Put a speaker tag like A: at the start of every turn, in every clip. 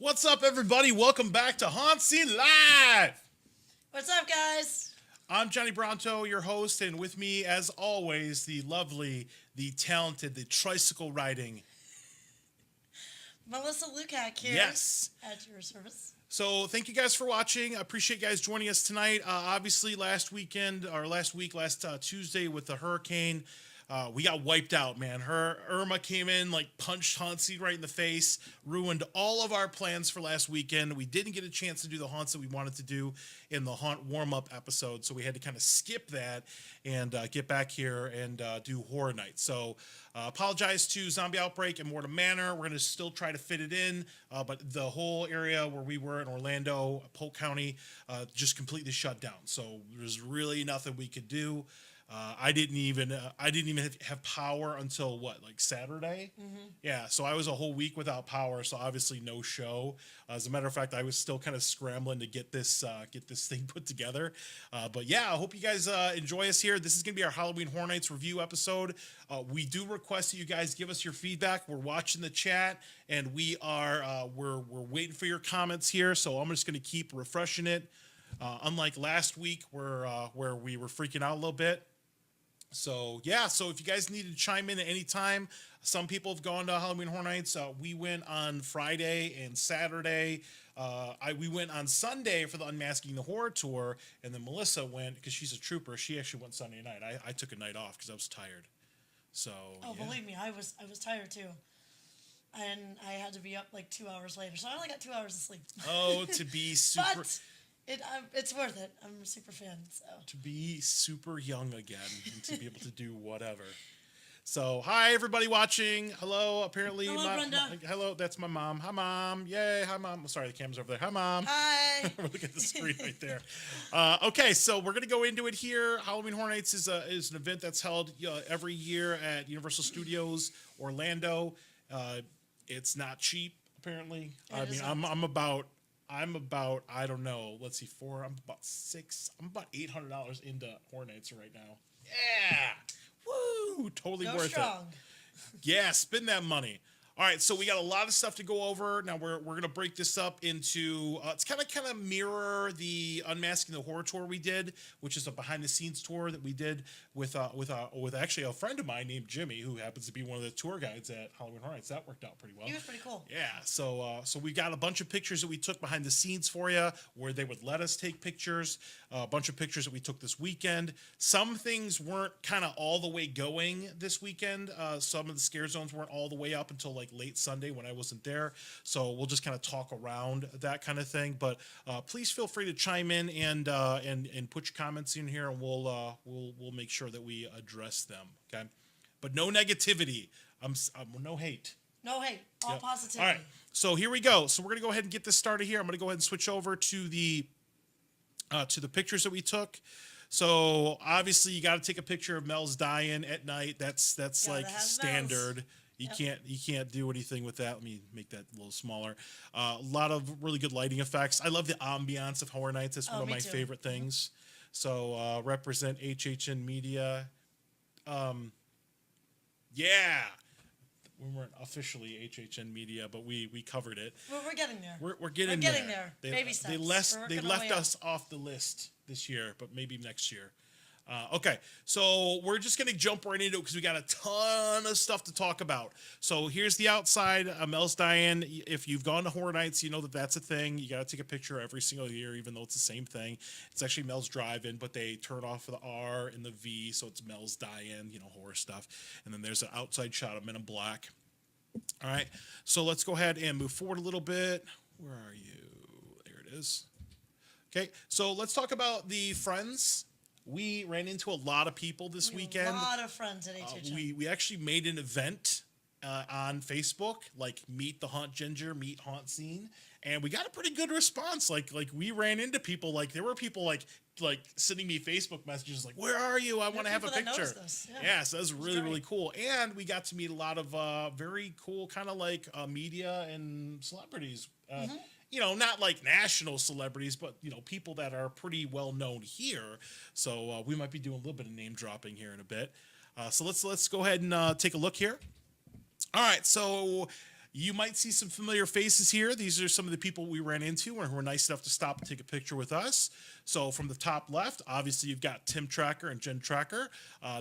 A: What's up, everybody? Welcome back to HauntScene Live.
B: What's up, guys?
A: I'm Johnny Bronto, your host, and with me, as always, the lovely, the talented, the tricycle riding
B: Melissa Lukac here.
A: Yes.
B: At your service.
A: So thank you guys for watching. I appreciate you guys joining us tonight. Obviously, last Tuesday with the hurricane, we got wiped out, man. Irma came in, punched HauntScene right in the face, ruined all of our plans for last weekend. We didn't get a chance to do the haunts that we wanted to do in the haunt warm-up episode, so we had to kind of skip that and get back here and do Horror Night. So apologize to Zombie Outbreak and Mortem Manor. We're going to still try to fit it in, but the whole area where we were in Orlando, Polk County, just completely shut down. So there's really nothing we could do. I didn't even have power until Saturday. Mm-hmm. Yeah, so I was a whole week without power. So obviously no show. As a matter of fact, I was still kind of scrambling to get this thing put together. But yeah, I hope you guys enjoy us here. This is gonna be our Halloween Horror Nights review episode. We do request that you guys give us your feedback. We're watching the chat, and we're waiting for your comments here. So I'm just gonna keep refreshing it. Unlike last week, where we were freaking out a little bit. So yeah, so if you guys need to chime in at any time, some people have gone to Halloween Horror Nights. We went on Friday and Saturday. We went on Sunday for the Unmasking the Horror tour, and then Melissa went because she's a trooper. She actually went Sunday night. I took a night off because I was tired. So yeah.
B: Believe me, I was tired too, and I had to be up 2 hours later, so I only got 2 hours of sleep.
A: Oh, to be super.
B: But it's worth it. I'm a super fan. So
A: to be super young again and to be able to do whatever. So hi everybody watching. Hello. Apparently,
B: hello, Brenda.
A: Hello. That's my mom. Hi mom. Yay. Hi mom. Sorry, the camera's over there. Hi mom.
B: Hi.
A: We're looking at the screen right there. Okay, so we're gonna go into it here. Halloween Horror Nights is an event that's held every year at Universal Studios Orlando. It's not cheap apparently. I'm about, I don't know, let's see, I'm about $800 into Horror Nights right now. Yeah! Woo! Totally
B: Go
A: worth
B: strong.
A: it. Yeah, spend that money. All right, so we got a lot of stuff to go over. Now we're going to break this up into it's kind of mirror the Unmasking the Horror tour we did, which is a behind the scenes tour that we did with actually a friend of mine named Jimmy, who happens to be one of the tour guides at Halloween Horror Nights. That worked out pretty well.
B: He was pretty cool.
A: Yeah, so we got a bunch of pictures that we took behind the scenes for you, where they would let us take pictures. A bunch of pictures that we took this weekend. Some things weren't kind of all the way going this weekend. Some of the scare zones weren't all the way up until late Sunday when I wasn't there. So we'll just kind of talk around that kind of thing. But please feel free to chime in and put your comments in here, and we'll make sure that we address them. Okay, but no negativity. No hate.
B: No hate. All positivity.
A: All right. So here we go. So we're gonna go ahead and get this started here. I'm gonna go ahead and switch over to the pictures that we took. So obviously you got to take a picture of Mel's dying at night. That's standard. You can't do anything with that. Let me make that a little smaller. A lot of really good lighting effects. I love the ambiance of Horror Nights. That's one of my favorite things. So represent HHN Media. Yeah. We weren't officially HHN Media, but we covered it.
B: We're getting there.
A: We're getting
B: there.
A: They,
B: Baby steps.
A: they left us off the list this year, but maybe next year. Okay, so we're just gonna jump right into it because we got a ton of stuff to talk about. So here's the outside. Mel's Diane. If you've gone to Horror Nights, you know that that's a thing. You got to take a picture every single year, even though it's the same thing. It's actually Mel's Drive-In, but they turn off the R and the V, so it's Mel's Diane. You know, horror stuff. And then there's an outside shot of Men in Black. All right, so let's go ahead and move forward a little bit. Where are you? There it is. Okay, so let's talk about the friends. We ran into a lot of people this weekend.
B: A lot of friends at HHN.
A: We actually made an event on Facebook, like Meet the Haunt Ginger, Meet HauntScene, and we got a pretty good response. Like we ran into people. Like there were people like sending me Facebook messages like, "Where are you? I want to have a picture." Yeah, so that was really cool. And we got to meet a lot of very cool kind of like media and celebrities. You know, not like national celebrities, but, you know, people that are pretty well known here. So we might be doing a little bit of name dropping here in a bit. So let's go ahead and take a look here. All right, so you might see some familiar faces here. These are some of the people we ran into and who were nice enough to stop and take a picture with us. So from the top left, obviously you've got Tim Tracker and Jen Tracker.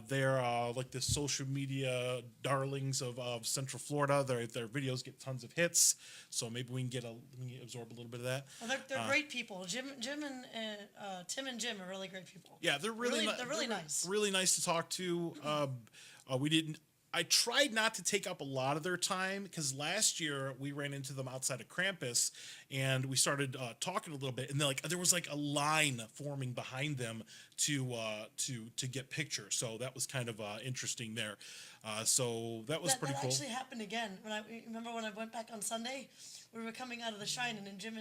A: They're like the social media darlings of Central Florida. Their videos get tons of hits. So maybe we can absorb a little bit of that.
B: Well, they're great people. Jim and Tim and Jim are really great people.
A: Yeah, they're really nice. Really nice to talk to. I tried not to take up a lot of their time because last year we ran into them outside of Krampus and we started talking a little bit, and there was like a line forming behind them to get pictures. So that was kind of interesting there. So that was pretty cool.
B: That actually happened again. Remember when I went back on Sunday, we were coming out of the Shrine, and then Tim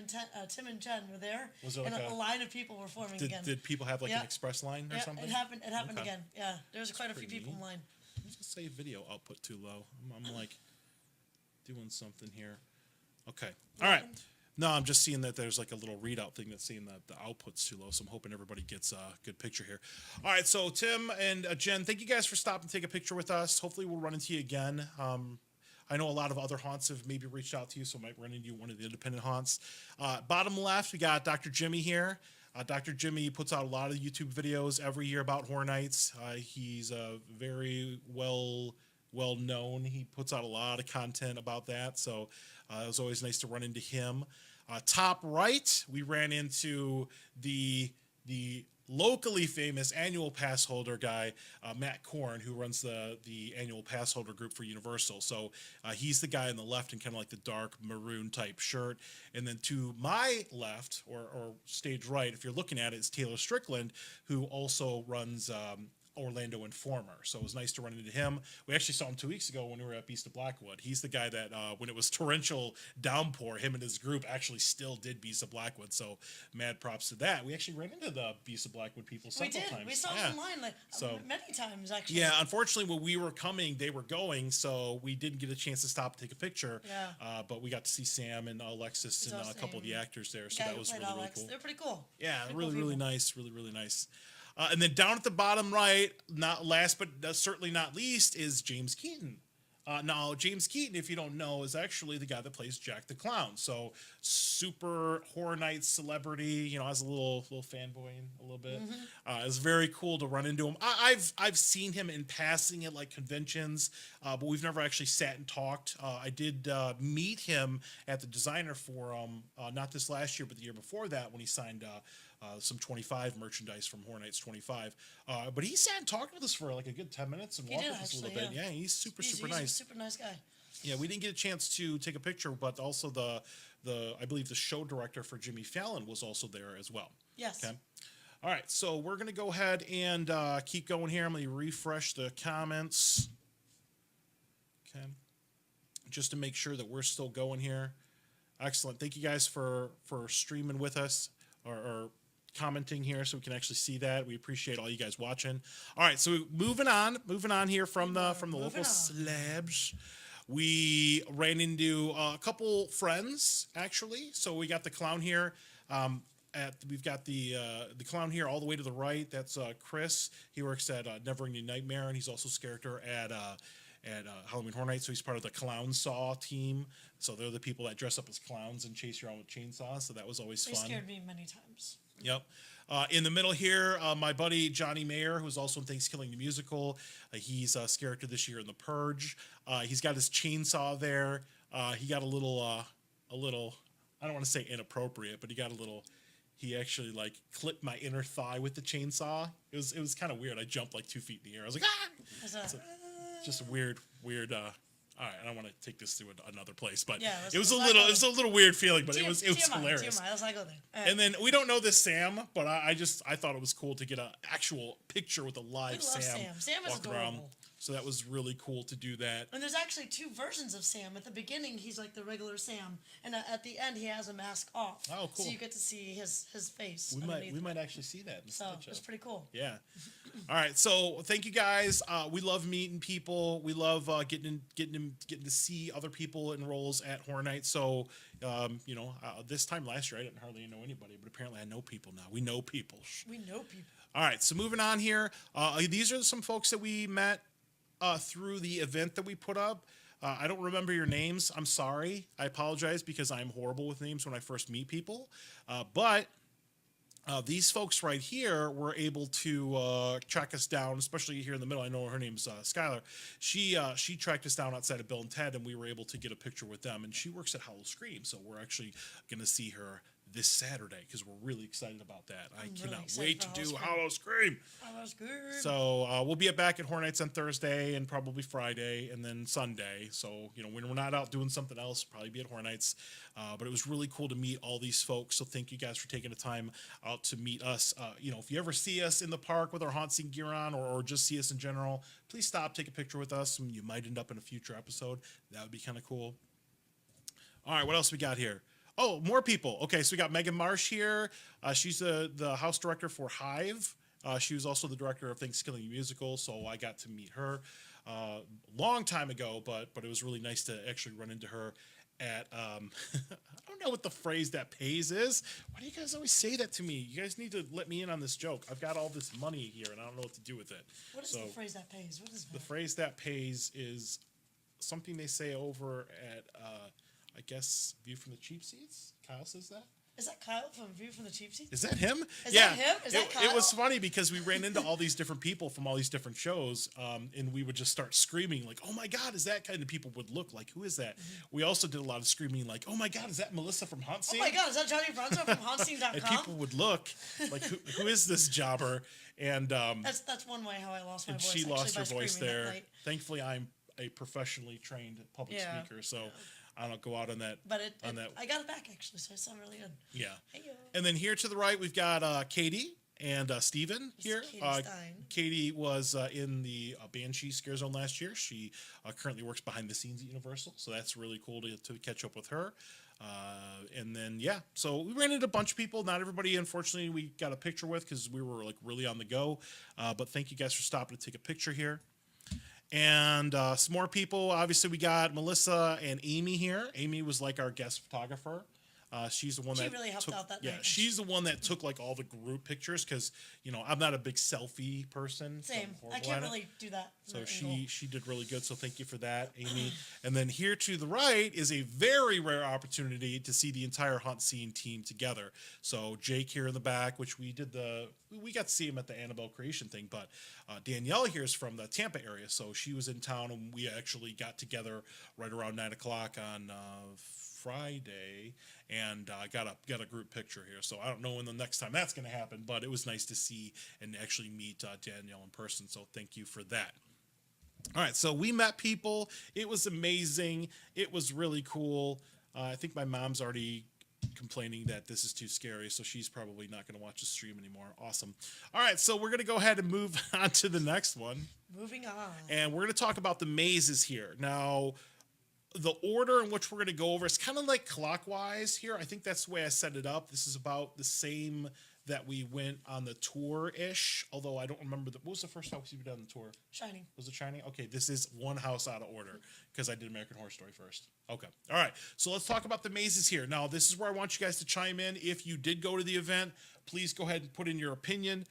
B: and Jen were there, and a line of people were forming again.
A: Did people have like an express line or something?
B: It happened again. Yeah, there was quite a few people in line.
A: Just say video output too low. I'm like doing something here. Okay. All right. No, I'm just seeing that there's like a little readout thing that's saying that the output's too low. So I'm hoping everybody gets a good picture here. All right. So Tim and Jen, thank you guys for stopping and take a picture with us. Hopefully we'll run into you again. I know a lot of other haunts have maybe reached out to you, so I might run into you one of the independent haunts. Bottom left, we got Dr. Jimmy here. Dr. Jimmy puts out a lot of YouTube videos every year about Horror Nights. He's very well known. He puts out a lot of content about that, so it was always nice to run into him. Top right, we ran into the locally famous annual pass holder guy, Matt Korn, who runs the annual pass holder group for Universal. So he's the guy on the left in kind of like the dark maroon type shirt. And then to my left, or stage right, if you're looking at it, is Taylor Strickland, who also runs Orlando Informer. So it was nice to run into him. We actually saw him 2 weeks ago when we were at Beast of Blackwood. He's the guy that when it was torrential downpour, him and his group actually still did Beast of Blackwood. So mad props to that. We actually ran into the Beast of Blackwood people several times.
B: We saw them online many times actually.
A: Yeah, unfortunately when we were coming, they were going, so we didn't get a chance to stop and take a picture.
B: Yeah.
A: But we got to see Sam and Alexis and a couple of the actors there. So that was really cool.
B: They're pretty cool.
A: Yeah, really nice. Really nice. And then down at the bottom right, not last but certainly not least, is James Keaton. Now, James Keaton, if you don't know, is actually the guy that plays Jack the Clown. So super Horror Nights celebrity, you know, has a little fanboying a little bit. It's very cool to run into him. I've seen him in passing at like conventions, but we've never actually sat and talked. I did meet him at the Designer Forum, not this last year, but the year before that when he signed some 25 merchandise from Horror Nights 25. But he sat and talked with us for like a good 10 minutes and walked with us a little bit. Yeah, he's super nice.
B: Super nice guy.
A: Yeah, we didn't get a chance to take a picture, but also the I believe the show director for Jimmy Fallon was also there as well.
B: Yes.
A: Okay. All right, so we're gonna go ahead and keep going here. I'm gonna refresh the comments. Okay. Just to make sure that we're still going here. Excellent. Thank you guys for streaming with us or commenting here so we can actually see that. We appreciate all you guys watching. All right, so moving on here from the local slabs. We ran into a couple friends actually. So we got the clown here. We've got the clown here all the way to the right. That's Chris. He works at Never Ending Nightmare, and he's also his character at Halloween Horror Nights. So he's part of the Clown Saw team. So they're the people that dress up as clowns and chase you around with chainsaws. So that was always fun.
B: They scared me many times.
A: Yep. In the middle here, my buddy Johnny Mayer, who's also in Thanksgiving the Musical. He's a character this year in The Purge. He's got his chainsaw there. He got a little, I don't want to say inappropriate, but he actually like clipped my inner thigh with the chainsaw. It was kind of weird. I jumped like 2 feet in the air. I was like, ah! Just a weird, all right, I don't want to take this to another place, but it was a little weird feeling, but it was hilarious.
B: Let's not go there.
A: And then we don't know this Sam, but I thought it was cool to get an actual picture with a live Sam.
B: Sam is adorable. Around.
A: So that was really cool to do that.
B: And there's actually 2 versions of Sam. At the beginning, he's like the regular Sam, and at the end, he has a mask off.
A: Oh, cool!
B: So you get to see his face.
A: We might actually see that.
B: So it's pretty cool.
A: Yeah. All right. So thank you guys. We love meeting people. We love getting to see other people in roles at Horror Nights. So this time last year I didn't hardly know anybody, but apparently I know people now. We know people. All right. So moving on here. These are some folks that we met through the event that we put up. I don't remember your names. I'm sorry. I apologize because I'm horrible with names when I first meet people. But these folks right here were able to track us down, especially here in the middle. I know her name's Skylar. She tracked us down outside of Bill and Ted, and we were able to get a picture with them. And she works at Hollow Scream, so we're actually going to see her this Saturday because we're really excited about that. I cannot wait to do Hollow Scream. So we'll be back at Horror Nights on Thursday and probably Friday and then Sunday. So when we're not out doing something else, we'll probably be at Horror Nights. But it was really cool to meet all these folks. So thank you guys for taking the time out to meet us. If you ever see us in the park with our HauntScene gear on, or just see us in general, please stop, take a picture with us. And you might end up in a future episode. That would be kind of cool. All right, what else we got here? Oh, more people. Okay, so we got Megan Marsh here. She's the house director for Hive. She was also the director of Thanksgiving the Musical, so I got to meet her long time ago, but it was really nice to actually run into her at, I don't know what the phrase that pays is. Why do you guys always say that to me? You guys need to let me in on this joke. I've got all this money here, and I don't know what to do with it.
B: What is the phrase that pays? What is that?
A: The phrase that pays is something they say over at... I guess View from the Cheap Seats. Kyle says that.
B: Is that Kyle from View from the Cheap Seats?
A: Is that him?
B: Is that him? Is that Kyle?
A: It was funny because we ran into all these different people from all these different shows, and we would just start screaming like, "Oh my God, is that?" Kind of people would look like, "Who is that?" Mm-hmm. We also did a lot of screaming like, "Oh my God, is that Melissa from HauntScene?"
B: Oh my God, is that Johnny Bronzo from HauntScene.com?
A: And people would look like, "Who is this jobber?" And
B: that's one way how I lost my voice.
A: She lost her voice there. Thankfully, I'm a professionally trained public speaker, so. Yeah. I don't go out on that.
B: But I got it back actually, so it sounded really good.
A: Yeah. Hey-yo. And then here to the right, we've got Katie and Steven here. Katie was in the Banshee Scare Zone last year. She currently works behind the scenes at Universal, so that's really cool to catch up with her. And then, so we ran into a bunch of people. Not everybody, unfortunately, we got a picture with because we were like really on the go. But thank you guys for stopping to take a picture here. And some more people. Obviously, we got Melissa and Amy here. Amy was like our guest photographer. She's the one that
B: really helped out that night.
A: She's the one that took like all the group pictures because I'm not a big selfie person.
B: Same. I can't really do that.
A: So she did really good. So thank you for that, Amy. And then here to the right is a very rare opportunity to see the entire HauntScene team together. So Jake here in the back, which we got to see him at the Annabelle creation thing, but Danielle here is from the Tampa area, so she was in town and we actually got together right around 9:00 on Friday and got a group picture here. So I don't know when the next time that's going to happen, but it was nice to see and actually meet Danielle in person. So thank you for that. All right, so we met people. It was amazing. It was really cool. I think my mom's already complaining that this is too scary, so she's probably not going to watch the stream anymore. Awesome. All right, so we're going to go ahead and move on to the next one.
B: Moving on.
A: And we're going to talk about the mazes here. Now, the order in which we're going to go over is kind of like clockwise here. I think that's the way I set it up. This is about the same that we went on the tour-ish, although I don't remember. What was the first house you did on the tour?
B: Shining.
A: Was it Shining? Okay, this is one house out of order because I did American Horror Story first. Okay, all right. So let's talk about the mazes here. Now, this is where I want you guys to chime in. If you did go to the event, please go ahead and put in your opinion.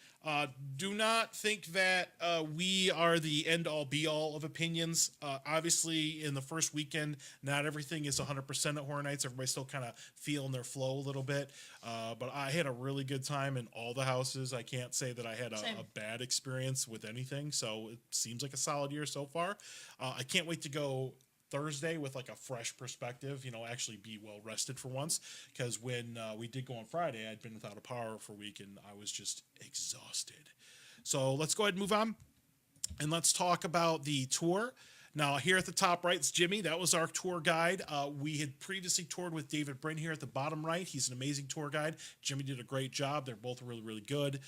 A: Do not think that we are the end-all be-all of opinions. Obviously, in the first weekend, not everything is 100% at Horror Nights. Everybody's still kind of feeling their flow a little bit. But I had a really good time in all the houses. I can't say that I had a bad experience with anything. So it seems like a solid year so far. I can't wait to go Thursday with like a fresh perspective, actually be well rested for once, because when we did go on Friday, I'd been without a power for a week and I was just exhausted. So let's go ahead and move on and let's talk about the tour. Now, here at the top right is Jimmy. That was our tour guide. We had previously toured with David Bryn here at the bottom right. He's an amazing tour guide. Jimmy did a great job. They're both really, really good.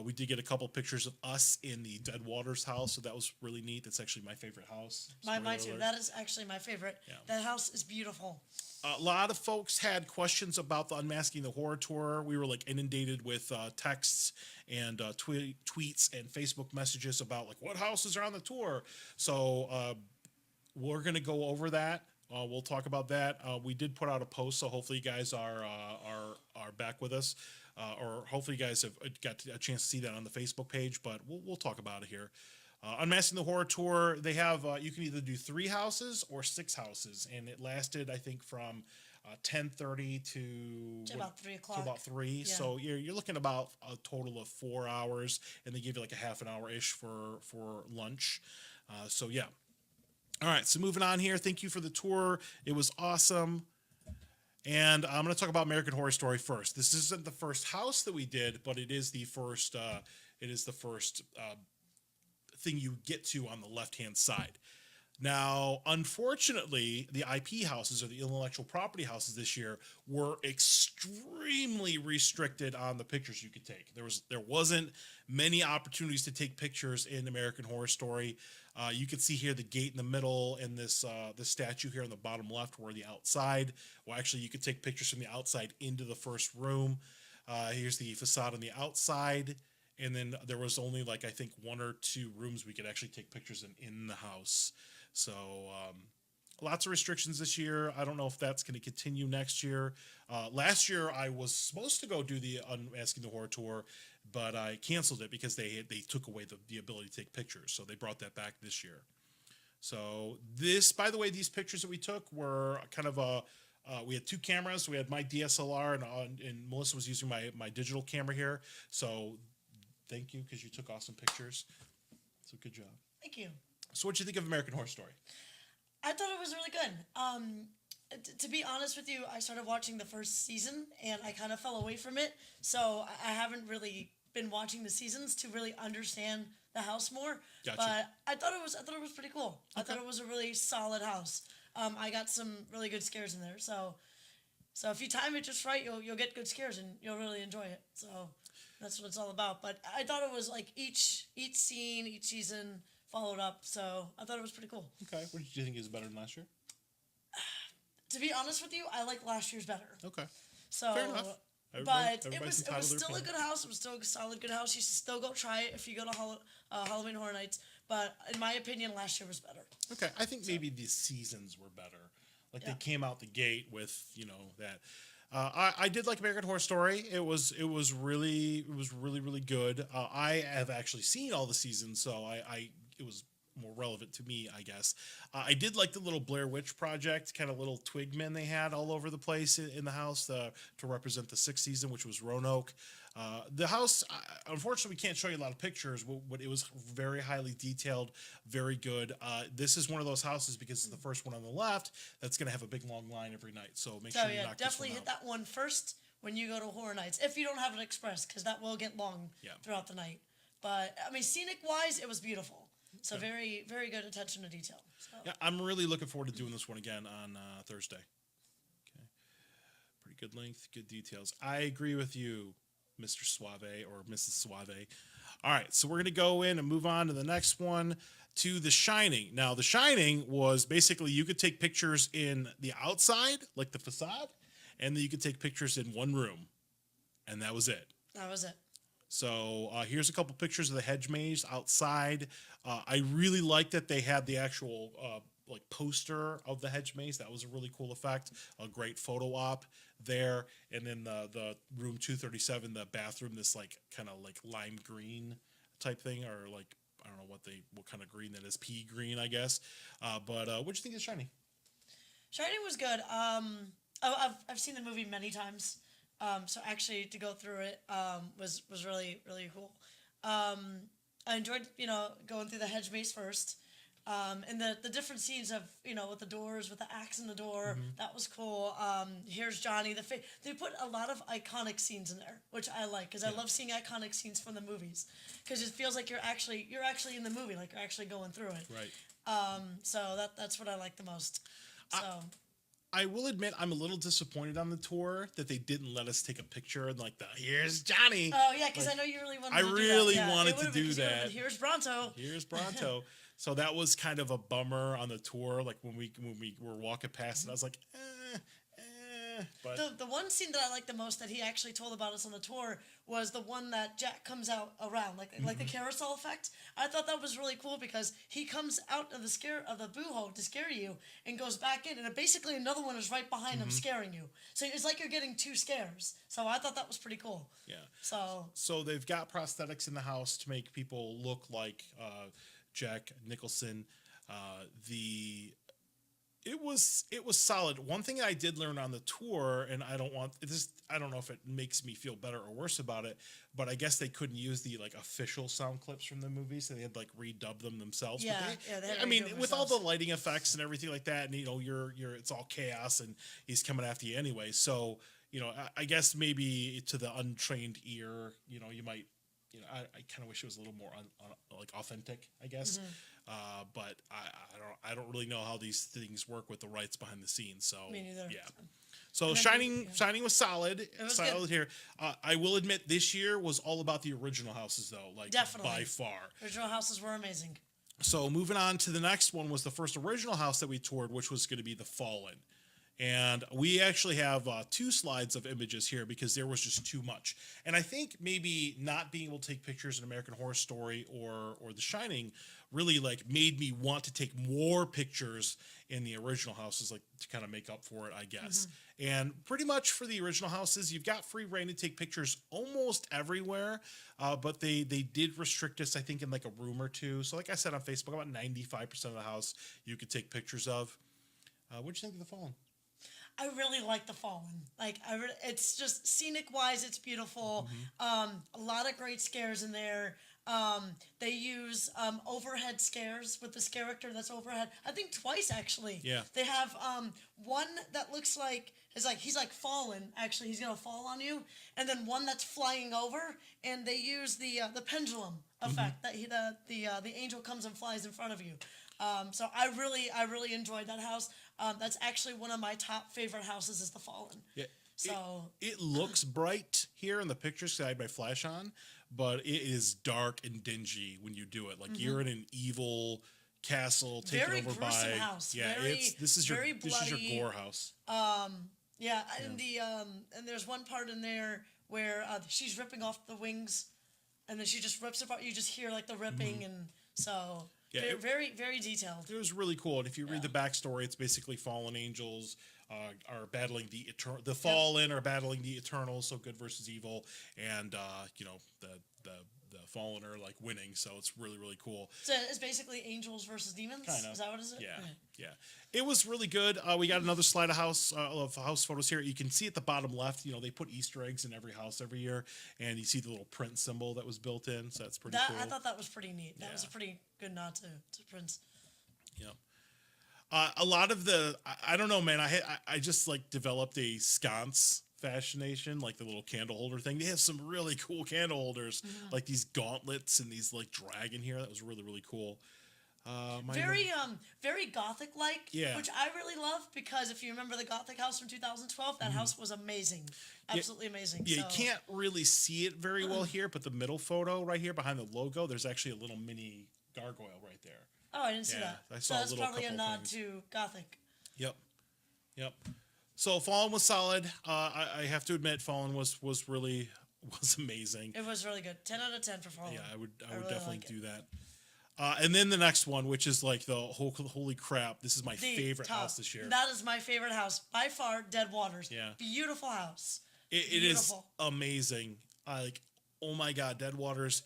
A: We did get a couple pictures of us in the Dead Waters house, so that was really neat. That's actually my favorite house.
B: Mine too. That is actually my favorite. Yeah. That house is beautiful.
A: A lot of folks had questions about the Unmasking the Horror tour. We were like inundated with texts and tweets and Facebook messages about like what houses are on the tour. So we're going to go over that. We'll talk about that. We did put out a post, so hopefully you guys are back with us, or hopefully you guys have got a chance to see that on the Facebook page. But we'll talk about it here. Unmasking the Horror tour, they have you can either do 3 houses or 6 houses, and it lasted I think from 10:30 to
B: about 3 o'clock.
A: To about 3. Yeah. So you're looking about a total of 4 hours, and they give you like a half an hour ish for lunch. So yeah. All right, so moving on here. Thank you for the tour. It was awesome. And I'm going to talk about American Horror Story first. This isn't the first house that we did, but it is the first. Thing you get to on the left-hand side. Now, unfortunately, the IP houses or the intellectual property houses this year were extremely restricted on the pictures you could take. There wasn't many opportunities to take pictures in American Horror Story. You can see here the gate in the middle and this statue here on the bottom left were the outside. Well, actually, you could take pictures from the outside into the first room. Here's the facade on the outside. And then there was only like, I think 1 or 2 rooms we could actually take pictures in the house. So lots of restrictions this year. I don't know if that's going to continue next year. Last year I was supposed to go do the Unmasking the Horror tour, but I canceled it because they took away the ability to take pictures. So they brought that back this year. So by the way, these pictures that we took were kind of we had 2 cameras. We had my DSLR and Melissa was using my digital camera here. So thank you, because you took awesome pictures. So good job.
B: Thank you.
A: So what'd you think of American Horror Story?
B: I thought it was really good. To be honest with you, I started watching the first season and I kind of fell away from it. So I haven't really been watching the seasons to really understand the house more. Gotcha. But I thought it was pretty cool. Okay. I thought it was a really solid house. I got some really good scares in there. So if you time it just right, you'll get good scares and you'll really enjoy it. So that's what it's all about. But I thought it was like each scene, each season followed up. So I thought it was pretty cool.
A: Okay. What did you think is better than last year?
B: To be honest with you, I like last year's better.
A: Okay.
B: So,
A: fair enough.
B: But it was still a good house. It was still a solid good house. You should still go try it if you go to Halloween Horror Nights. But in my opinion, last year was better.
A: Okay. I think maybe the seasons were better. Like they came out the gate with, that. I did like American Horror Story. It was really good. I have actually seen all the seasons, so it was more relevant to me, I guess. I did like the little Blair Witch Project, kind of little twig men they had all over the place in the house to represent the 6th season, which was Roanoke. The house, unfortunately, we can't show you a lot of pictures, but it was very highly detailed, very good. This is one of those houses, because it's the first one on the left, that's going to have a big long line every night. So make sure you knock
B: definitely
A: this one
B: hit that one first when you go to Horror Nights, if you don't have an express, because that will get long throughout the night. But I mean, scenic-wise, it was beautiful. So very, very good attention to detail. So.
A: Yeah, I'm really looking forward to doing this one again on Thursday. Okay, pretty good length, good details. I agree with you, Mr. Suave or Mrs. Suave. All right, so we're going to go in and move on to the next one, to The Shining. Now, The Shining was basically you could take pictures in the outside, like the facade, and then you could take pictures in one room, and that was it.
B: That was it.
A: So here's a couple pictures of the hedge maze outside. I really like that they had the actual like poster of the hedge maze. That was a really cool effect. A great photo op there. And then the room 237, the bathroom, this like kind of like lime green type thing, or like I don't know what kind of green that is, pea green, I guess. But what'd you think of Shining?
B: Shining was good. I've seen the movie many times, so actually to go through it was really really cool. I enjoyed going through the hedge maze first, and the different scenes of with the doors, with the axe in the door. That was cool. Here's Johnny. They put a lot of iconic scenes in there, which I like because I love seeing iconic scenes from the movies because it feels like you're actually in the movie, like you're actually going through it.
A: Right.
B: So that's what I like the most. So.
A: I will admit I'm a little disappointed on the tour that they didn't let us take a picture and like here's Johnny.
B: Oh yeah, because I know you really wanted.
A: I
B: to do
A: really
B: that. Yeah,
A: wanted to do that.
B: Here's Bronto.
A: Here's Bronto. So that was kind of a bummer on the tour. Like when we were walking past it, I was like, But
B: The one scene that I liked the most that he actually told about us on the tour was the one that Jack comes out around, like the carousel effect. I thought that was really cool because he comes out of the boo-hole to scare you and goes back in, and basically another one is right behind him scaring you. So it's like you're getting two scares. So I thought that was pretty cool.
A: Yeah.
B: So
A: they've got prosthetics in the house to make people look like Jack Nicholson. It was solid. One thing I did learn on the tour, and I don't know if it makes me feel better or worse about it, but I guess they couldn't use the like official sound clips from the movie, so they had like redub them themselves.
B: Yeah,
A: I mean, with all the lighting effects and everything like that, and you're it's all chaos, and he's coming after you anyway. So I guess maybe to the untrained ear, you might. I kind of wish it was a little more like authentic, I guess. But I don't really know how these things work with the rights behind the scenes. So
B: me neither.
A: Yeah. So Shining was solid. It
B: was
A: solid
B: good.
A: here. I will admit this year was all about the original houses though, like
B: Definitely.
A: by far.
B: Original houses were amazing.
A: So moving on to the next one was the first original house that we toured, which was going to be the Fallen. And we actually have 2 slides of images here because there was just too much. And I think maybe not being able to take pictures in American Horror Story or The Shining really like made me want to take more pictures in the original houses, like to kind of make up for it, I guess. And pretty much for the original houses, you've got free reign to take pictures almost everywhere, but they did restrict us, I think, in like a room or two. So like I said on Facebook, about 95% of the house you could take pictures of. What'd you think of the Fallen?
B: I really like the Fallen. It's just scenic wise, it's beautiful. A lot of great scares in there. They use overhead scares with this character that's overhead. I think twice actually.
A: Yeah.
B: They have one that looks like he's like fallen. Actually, he's gonna fall on you, and then one that's flying over. And they use the pendulum effect that the angel comes and flies in front of you. So I really enjoyed that house. That's actually one of my top favorite houses is the Fallen.
A: Yeah.
B: So
A: it looks bright here in the pictures because I had my flash on, but it is dark and dingy when you do it. Like you're in an evil castle taken
B: very
A: over
B: gruesome
A: by
B: house.
A: Yeah, this is your gore house.
B: Yeah, and and there's one part in there where she's ripping off the wings, and then she just rips apart. You just hear like the ripping, and so. Yeah, very, very detailed.
A: It was really cool. And if you read the backstory, it's basically fallen angels are battling the fallen are battling the eternal, so good versus evil, and the fallen are like winning. So it's really, really cool.
B: So it's basically angels versus demons.
A: Kind of.
B: Is that what it is?
A: Yeah. It was really good. We got another slide of house photos here. You can see at the bottom left, they put Easter eggs in every house every year, and you see the little Prince symbol that was built in. So that's pretty cool.
B: I thought that was pretty neat. That was a pretty good nod to Prince.
A: Yep. A lot of I don't know, man. I just like developed a sconce fascination, like the little candle holder thing. They have some really cool candle holders, like these gauntlets and these like dragon here. That was really, really cool.
B: Very gothic like,
A: Yeah.
B: which I really love because if you remember the Gothic house from 2012, that house was amazing, absolutely amazing.
A: Yeah,
B: so.
A: you can't really see it very well here, but the middle photo right here behind the logo, there's actually a little mini gargoyle right there.
B: Oh, I didn't see that.
A: I
B: So
A: saw
B: that's probably a
A: couple
B: nod
A: things.
B: to Gothic.
A: Yep. So Fallen was solid. I have to admit, Fallen was really was amazing.
B: It was really good. 10 out of 10 for Fallen.
A: Yeah, I would
B: really
A: definitely
B: like
A: do that. And then the next one, which is like the holy crap, this is my favorite house this year.
B: That is my favorite house by far. Dead Waters.
A: Yeah.
B: Beautiful house.
A: It is amazing. Like, oh my God, Dead Waters.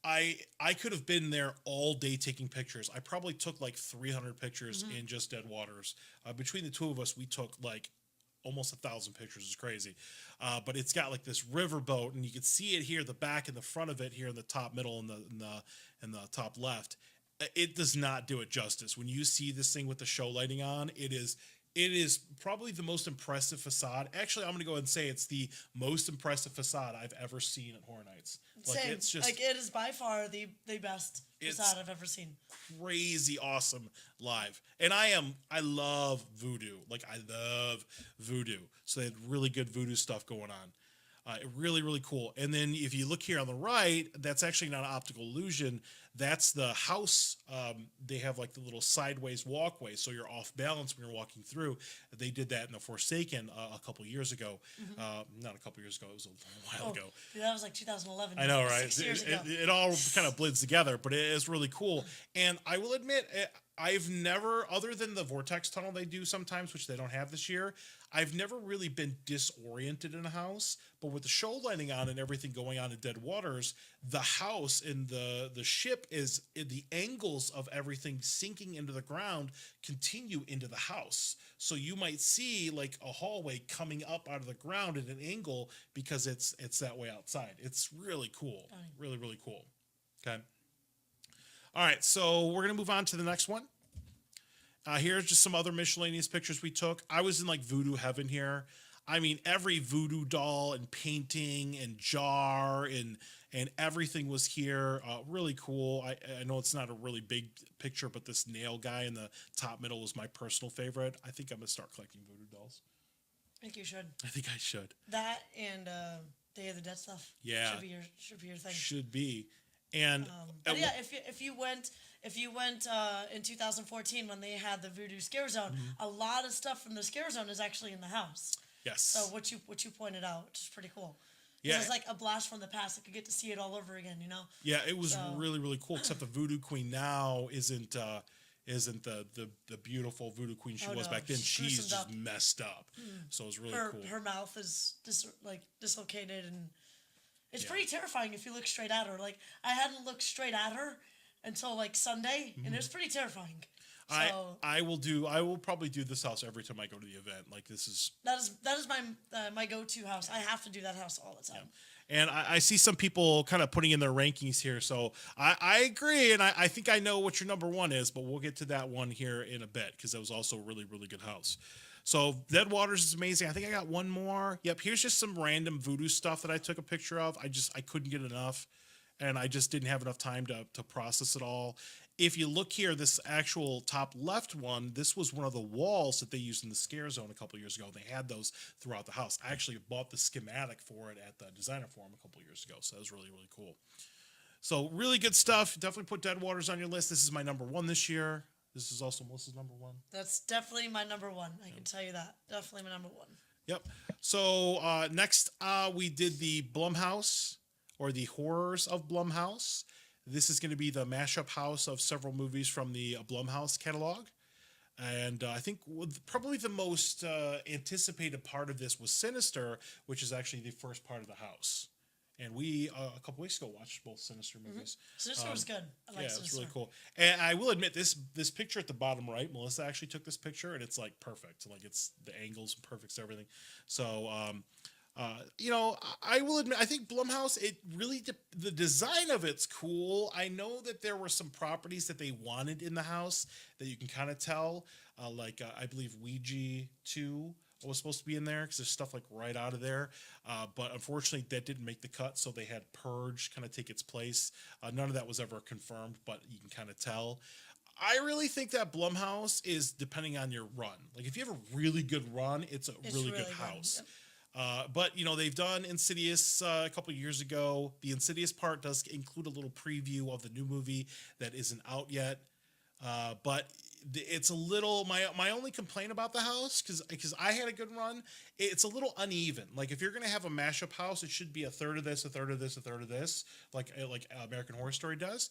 A: I could have been there all day taking pictures. I probably took like 300 pictures in just Dead Waters. Between the two of us, we took like almost 1,000 pictures. It's crazy. But it's got like this riverboat, and you can see it here, the back and the front of it here in the top middle and the top left. It does not do it justice. When you see this thing with the show lighting on, it is probably the most impressive facade. Actually, I'm going to go ahead and say it's the most impressive facade I've ever seen at Horror Nights. Like,
B: Same.
A: it's just
B: like, it is by far the best facade I've ever seen.
A: Crazy awesome live. And I love voodoo. Like, I love voodoo. So they had really good voodoo stuff going on. Really, really cool. And then if you look here on the right, that's actually not an optical illusion. That's the house. They have like the little sideways walkway, so you're off balance when you're walking through. They did that in The Forsaken a couple years ago. Not a couple years ago. It was a while ago.
B: Dude, that was like 2011.
A: I know, right?
B: 6 years ago.
A: It all kind of blends together, but it is really cool. And I will admit, I've never, other than the vortex tunnel they do sometimes, which they don't have this year, I've never really been disoriented in a house. But with the show lighting on and everything going on in Dead Waters, the house and the ship is the angles of everything sinking into the ground continue into the house. So you might see like a hallway coming up out of the ground at an angle because it's that way outside. It's really cool. Really, really cool. Okay. All right, so we're going to move on to the next one. Here's just some other miscellaneous pictures we took. I was in like voodoo heaven here. I mean, every voodoo doll and painting and jar and everything was here. Really cool. I know it's not a really big picture, but this nail guy in the top middle was my personal favorite. I think I'm going to start collecting voodoo dolls.
B: I think you should.
A: I think I should.
B: That and Day of the Dead stuff.
A: Yeah.
B: Should be your thing.
A: Should be. And
B: but yeah, if you went in 2014 when they had the Voodoo Scare Zone, a lot of stuff from the Scare Zone is actually in the house.
A: Yes.
B: So what you pointed out, which is pretty cool.
A: Yeah.
B: It's like a blast from the past. I could get to see it all over again, you know.
A: Yeah, it was really, really cool. Except the Voodoo Queen now isn't the beautiful Voodoo Queen she was back then. She's just messed up. So it was really cool.
B: Her mouth is dislocated, and it's pretty terrifying if you look straight at her. Like, I hadn't looked straight at her until like Sunday, and it was pretty terrifying. So,
A: I will probably do this house every time I go to the event. Like, this is
B: that is my go-to house. I have to do that house all the time.
A: Yeah. And I see some people kind of putting in their rankings here. So I agree, and I think I know what your number one is, but we'll get to that one here in a bit because that was also a really, really good house. So Dead Waters is amazing. I think I got one more. Yep, here's just some random voodoo stuff that I took a picture of. I couldn't get enough, and I just didn't have enough time to process it all. If you look here, this actual top left one, this was one of the walls that they used in the Scare Zone a couple years ago. They had those throughout the house. I actually bought the schematic for it at the designer forum a couple years ago, so that was really, really cool. So really good stuff. Definitely put Dead Waters on your list. This is my number one this year. This is also Melissa's number one.
B: That's definitely my number one. I can tell you that. Definitely my number one.
A: Yep. So next we did the Blumhouse, or the Horrors of Blumhouse. This is going to be the mashup house of several movies from the Blumhouse catalog. And I think probably the most anticipated part of this was Sinister, which is actually the first part of the house. And we, a couple weeks ago, watched both Sinister movies.
B: Sinister was good. I like Sinister.
A: It's really cool. And I will admit, this picture at the bottom right, Melissa actually took this picture, and it's like perfect. Like, it's the angles perfect, everything. So, I will admit, I think Blumhouse, it really, the design of it's cool. I know that there were some properties that they wanted in the house that you can kind of tell, I believe Ouija 2 was supposed to be in there because there's stuff like right out of there. But unfortunately, that didn't make the cut, so they had Purge kind of take its place. None of that was ever confirmed, but you can kind of tell. I really think that Blumhouse is depending on your run. Like, if you have a really good run, it's really good house. Yep. But, they've done Insidious a couple of years ago. The Insidious part does include a little preview of the new movie that isn't out yet. But it's a little my only complaint about the house because I had a good run. It's a little uneven. Like if you're gonna have a mashup house, it should be a third of this, a third of this, a third of this, like American Horror Story does.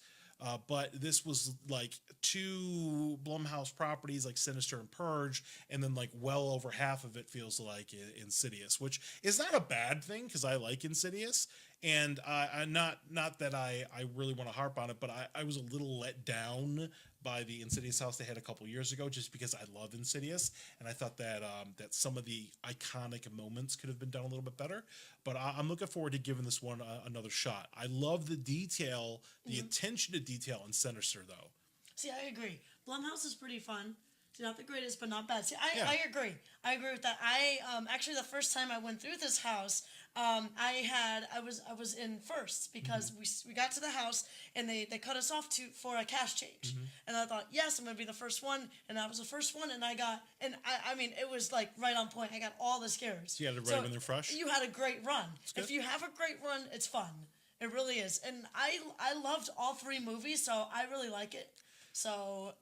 A: But this was like two Blumhouse properties, like Sinister and Purge, and then like well over half of it feels like Insidious, which is not a bad thing because I like Insidious, and I'm not that I really want to harp on it, but I was a little let down by the Insidious house they had a couple years ago, just because I love Insidious, and I thought that that some of the iconic moments could have been done a little bit better. But I'm looking forward to giving this one another shot. I love the detail, the attention to detail in Sinister, though.
B: See, I agree. Blumhouse is pretty fun. It's not the greatest, but not bad. See,
A: Yeah.
B: I agree. I agree with that. I actually the first time I went through this house, I was in first because we got to the house and they cut us off for a cash change, and I thought, yes, I'm gonna be the first one, and I was the first one, and I mean it was like right on point. I got all the scares.
A: So you had to write when they're fresh.
B: You had a great run.
A: Good.
B: If you have a great run, it's fun. It really is, and I loved all three movies, so I really like it. So.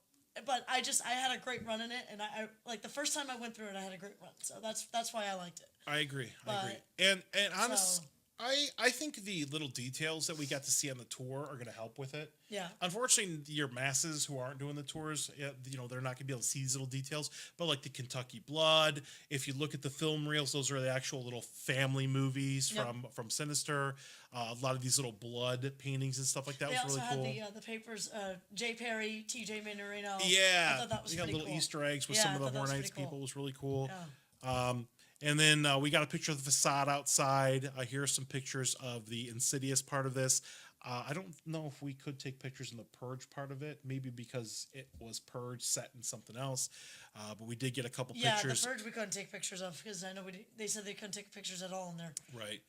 B: But I had a great run in it, and I like the first time I went through it, I had a great run. So that's why I liked it.
A: I agree.
B: But,
A: And honest, I think the little details that we got to see on the tour are going to help with it.
B: Yeah.
A: Unfortunately, your masses who aren't doing the tours, they're not going to be able to see these little details. But like the Kentucky Blood, if you look at the film reels, those are the actual little family movies from Sinister. A lot of these little blood paintings and stuff like that was really cool.
B: They also had the papers, Jay Perry, T.J. Manorino.
A: Yeah.
B: I thought that was
A: got
B: pretty
A: little
B: cool.
A: Easter eggs with some of the Horror Nights
B: cool.
A: people. It was really cool.
B: Yeah.
A: And then we got a picture of the facade outside. Here are some pictures of the Insidious part of this. I don't know if we could take pictures in the Purge part of it, maybe because it was Purge set in something else. But we did get a couple pictures.
B: Yeah, the Purge we couldn't take pictures of because I know they said they couldn't take pictures at all in there.
A: Right.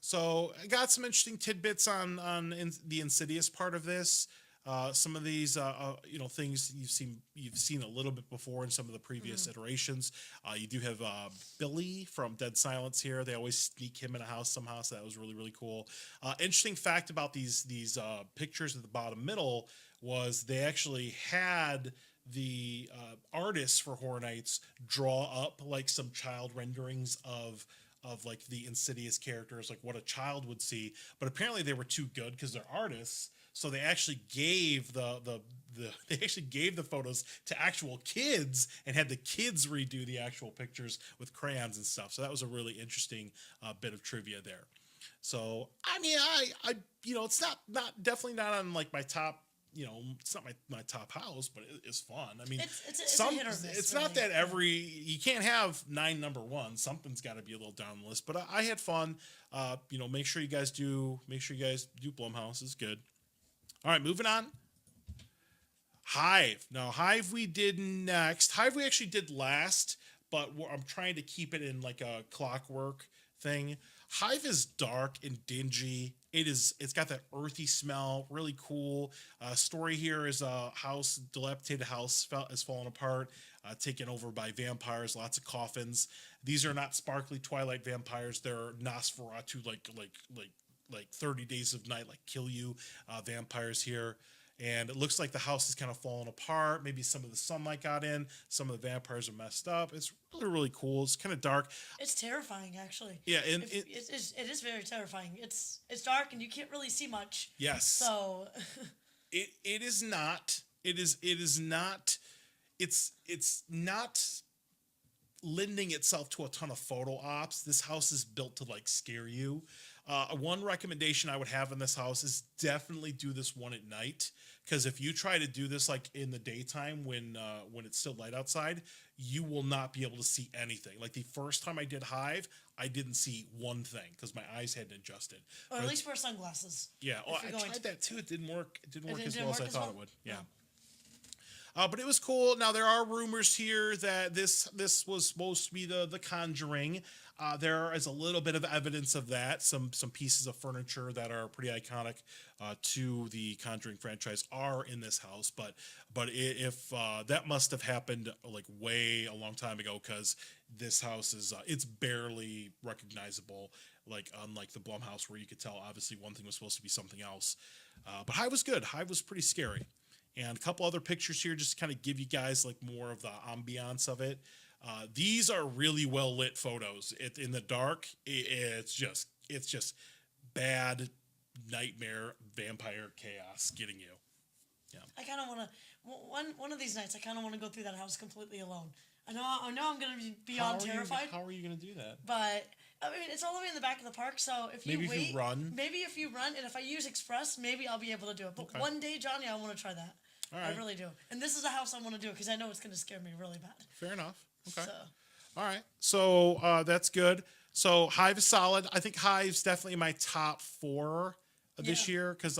B: So
A: I got some interesting tidbits on the Insidious part of this. Some of these, things you've seen a little bit before in some of the previous iterations. You do have Billy from Dead Silence here. They always sneak him in a house somehow, so that was really, really cool. Interesting fact about these pictures at the bottom middle was they actually had the artists for Horror Nights draw up like some child renderings of like the Insidious characters, like what a child would see. But apparently they were too good because they're artists. So they actually gave the photos to actual kids and had the kids redo the actual pictures with crayons and stuff. So that was a really interesting bit of trivia there. So I mean, I it's not definitely not on like my top. It's not my top house, but it's fun. I mean,
B: it's a hit or miss,
A: it's
B: really.
A: not that you can't have 9 number ones. Something's got to be a little down the list. But I had fun. Make sure you guys do Blumhouse is good. All right, moving on. Hive. Now, Hive we did next. Hive we actually did last, but I'm trying to keep it in like a clockwork thing. Hive is dark and dingy. It's got that earthy smell, really cool. Story here is a dilapidated house is falling apart, taken over by vampires, lots of coffins. These are not sparkly Twilight vampires. They're Nosferatu, like 30 Days of Night, like kill you vampires here. And it looks like the house is kind of falling apart. Maybe some of the sunlight got in. Some of the vampires are messed up. It's really, really cool. It's kind of dark.
B: It's terrifying, actually.
A: Yeah, and
B: it is very terrifying. It's dark and you can't really see much.
A: Yes.
B: So
A: it's not lending itself to a ton of photo ops. This house is built to like scare you. One recommendation I would have in this house is definitely do this one at night, because if you try to do this like in the daytime when it's still light outside, you will not be able to see anything. Like the first time I did Hive, I didn't see one thing because my eyes hadn't adjusted.
B: Or at least wear sunglasses.
A: Yeah, I tried that too. It didn't work. It didn't work as well as I thought it would. Yeah. But it was cool. Now there are rumors here that this was supposed to be the Conjuring. There is a little bit of evidence of that. Some pieces of furniture that are pretty iconic to the Conjuring franchise are in this house. But if that must have happened like way a long time ago, because this house is it's barely recognizable. Like unlike the Blumhouse, where you could tell obviously one thing was supposed to be something else. But Hive was good. Hive was pretty scary. and a couple other pictures here just to kind of give you guys like more of the ambiance of it. These are really well lit photos. In the dark, it's just bad nightmare vampire chaos getting you. Yeah.
B: I kind of want to one of these nights. I kind of want to go through that house completely alone. I know I'm going to be beyond terrified.
A: How are you going to do that?
B: But I mean, it's all the way in the back of the park. So if you
A: If you run,
B: and if I use Express, maybe I'll be able to do it. But
A: Okay.
B: one day, Johnny, I want to try that.
A: All right.
B: I really do. And this is a house I want to do because I know it's going to scare me really bad.
A: Fair enough. Okay.
B: So.
A: All right. So that's good. So Hive is solid. I think Hive's definitely my top 4 this year because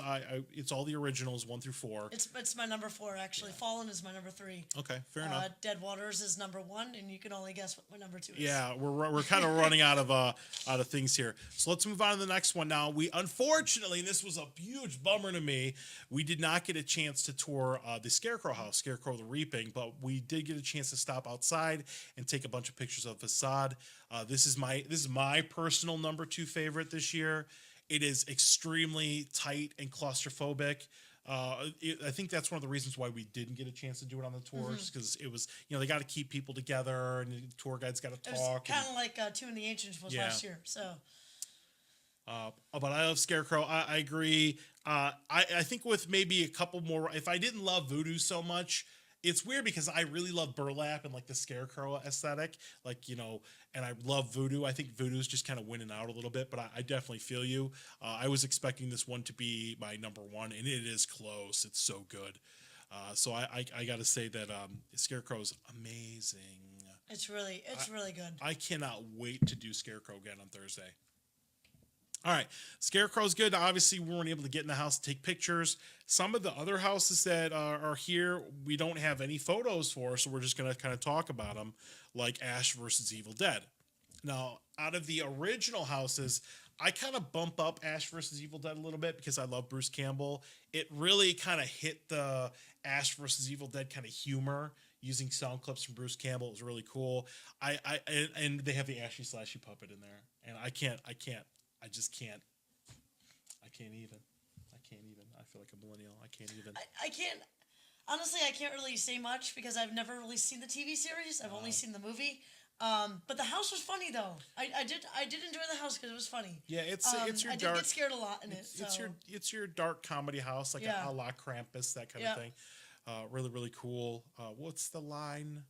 A: it's all the originals 1 through 4.
B: It's my number 4 actually. Yeah. Fallen is my number 3.
A: Okay, fair enough.
B: Dead Waters is number 1, and you can only guess what my number 2 is.
A: Yeah, we're kind of running out of things here. So let's move on to the next one now. We unfortunately, and this was a huge bummer to me, we did not get a chance to tour the Scarecrow house, Scarecrow the Reaping, but we did get a chance to stop outside and take a bunch of pictures of the facade. This is my personal number 2 favorite this year. It is extremely tight and claustrophobic. I think that's one of the reasons why we didn't get a chance to do it on the tours because it was, they got to keep people together and the tour guides got to talk.
B: Kind of like Two in the Ancients was last year. So,
A: but I love Scarecrow. I agree. I think with maybe a couple more, if I didn't love Voodoo so much, it's weird because I really love burlap and like the Scarecrow aesthetic, and I love Voodoo. I think Voodoo's just kind of winning out a little bit, but I definitely feel you. I was expecting this one to be my number 1, and it is close. It's so good. So I got to say that Scarecrow's amazing.
B: It's really good.
A: I cannot wait to do Scarecrow again on Thursday. All right, Scarecrow's good. Obviously, we weren't able to get in the house to take pictures. Some of the other houses that are here, we don't have any photos for, so we're just going to kind of talk about them, like Ash versus Evil Dead. Now, out of the original houses, I kind of bump up Ash versus Evil Dead a little bit because I love Bruce Campbell. It really kind of hit the Ash versus Evil Dead kind of humor using sound clips from Bruce Campbell. It was really cool. And they have the Ashy Slashy puppet in there, and I can't even. I feel like a millennial. I can't even.
B: I can't. Honestly, I can't really say much because I've never really seen the TV series. I've only seen the movie. But the house was funny though. I did enjoy the house because it was funny.
A: Yeah, it's your
B: I
A: dark.
B: did get scared a lot in it. So.
A: It's your dark comedy house, like a la Krampus, that kind of thing. Really, really cool. What's the line?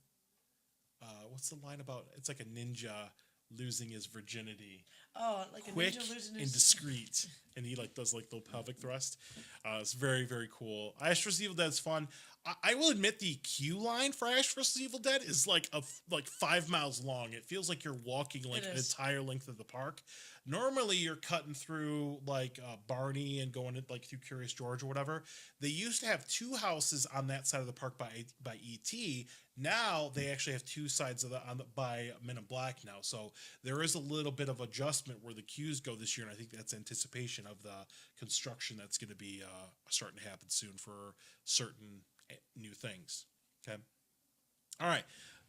A: What's the line about? It's like a ninja losing his virginity.
B: Oh, like
A: quick
B: a ninja losing
A: and discreet, and he does little pelvic thrust. It's very, very cool. Ash vs Evil Dead is fun. I will admit the queue line for Ash vs Evil Dead is like 5 miles long. It feels like you're walking an entire length of the park. Normally you're cutting through Barney and going through Curious George or whatever. They used to have 2 houses on that side of the park by ET. Now they actually have 2 sides by Men in Black now. So there is a little bit of adjustment where the queues go this year, and I think that's anticipation of the construction that's going to be starting to happen soon for certain new things. Okay. All right.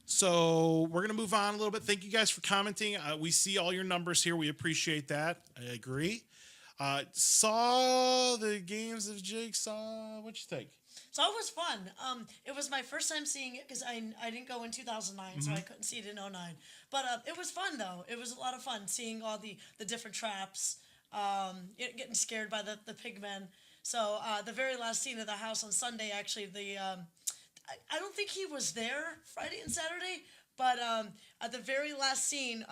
A: So we're going to move on a little bit. Thank you guys for commenting. We see all your numbers here. We appreciate that. I agree. Saw the games of Jigsaw. What'd you think?
B: So it was fun. It was my first time seeing it because I didn't go in 2009, so I couldn't see it in 2009. But it was fun, though. It was a lot of fun seeing all the different traps, getting scared by the pigmen. So the very last scene of the house on Sunday, actually, I don't think he was there Friday and Saturday, but at the very last scene,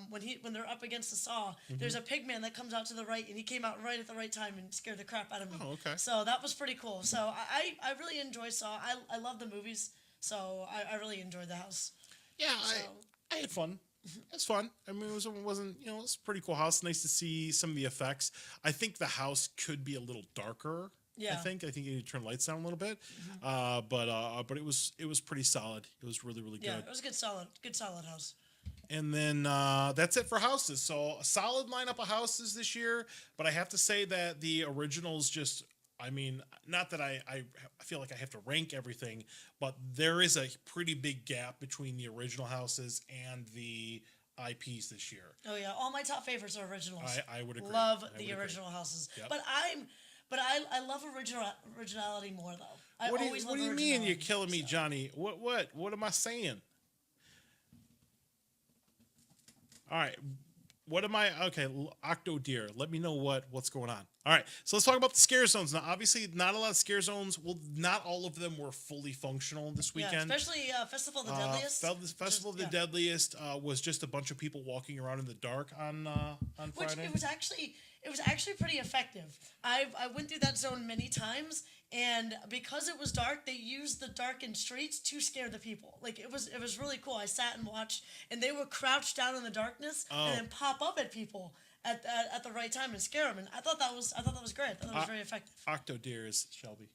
B: when they're up against the saw, there's a pigman that comes out to the right, and he came out right at the right time and scared the crap out of me.
A: Oh, okay.
B: So that was pretty cool. So I really enjoy Saw. I love the movies, so I really enjoyed the house.
A: Yeah, I had fun. It's fun. I mean, it wasn't it was a pretty cool house. Nice to see some of the effects. I think the house could be a little darker. Yeah. I think you need to turn lights down a little bit. But it was pretty solid. It was really, really good.
B: Yeah, it was a good solid house.
A: And then that's it for houses. So a solid lineup of houses this year. But I have to say that the originals just, I mean, not that I feel like I have to rank everything, but there is a pretty big gap between the original houses and the IPs this year.
B: Oh yeah, all my top favorites are originals.
A: I would agree.
B: Love the original houses.
A: Yep.
B: But I love originality more though. I
A: What do
B: always
A: you,
B: love
A: what do you mean you're
B: originality,
A: killing me,
B: so.
A: Johnny? What am I saying? All right. What am I? Okay, Octo Deer. Let me know what's going on. All right, so let's talk about the scare zones now. Obviously, not a lot of scare zones. Well, not all of them were fully functional this
B: Yeah,
A: weekend.
B: especially Festival of the Deadliest.
A: Festival of the Deadliest was just a bunch of people walking around in the dark on
B: Which
A: Friday.
B: it was actually pretty effective. I went through that zone many times, and because it was dark, they used the darkened streets to scare the people. Like it was really cool. I sat and watched, and they would crouch down in the darkness and then pop up at people at the right time and scare them. And I thought that was great. I thought that was very effective.
A: Octo Deer is Shelby.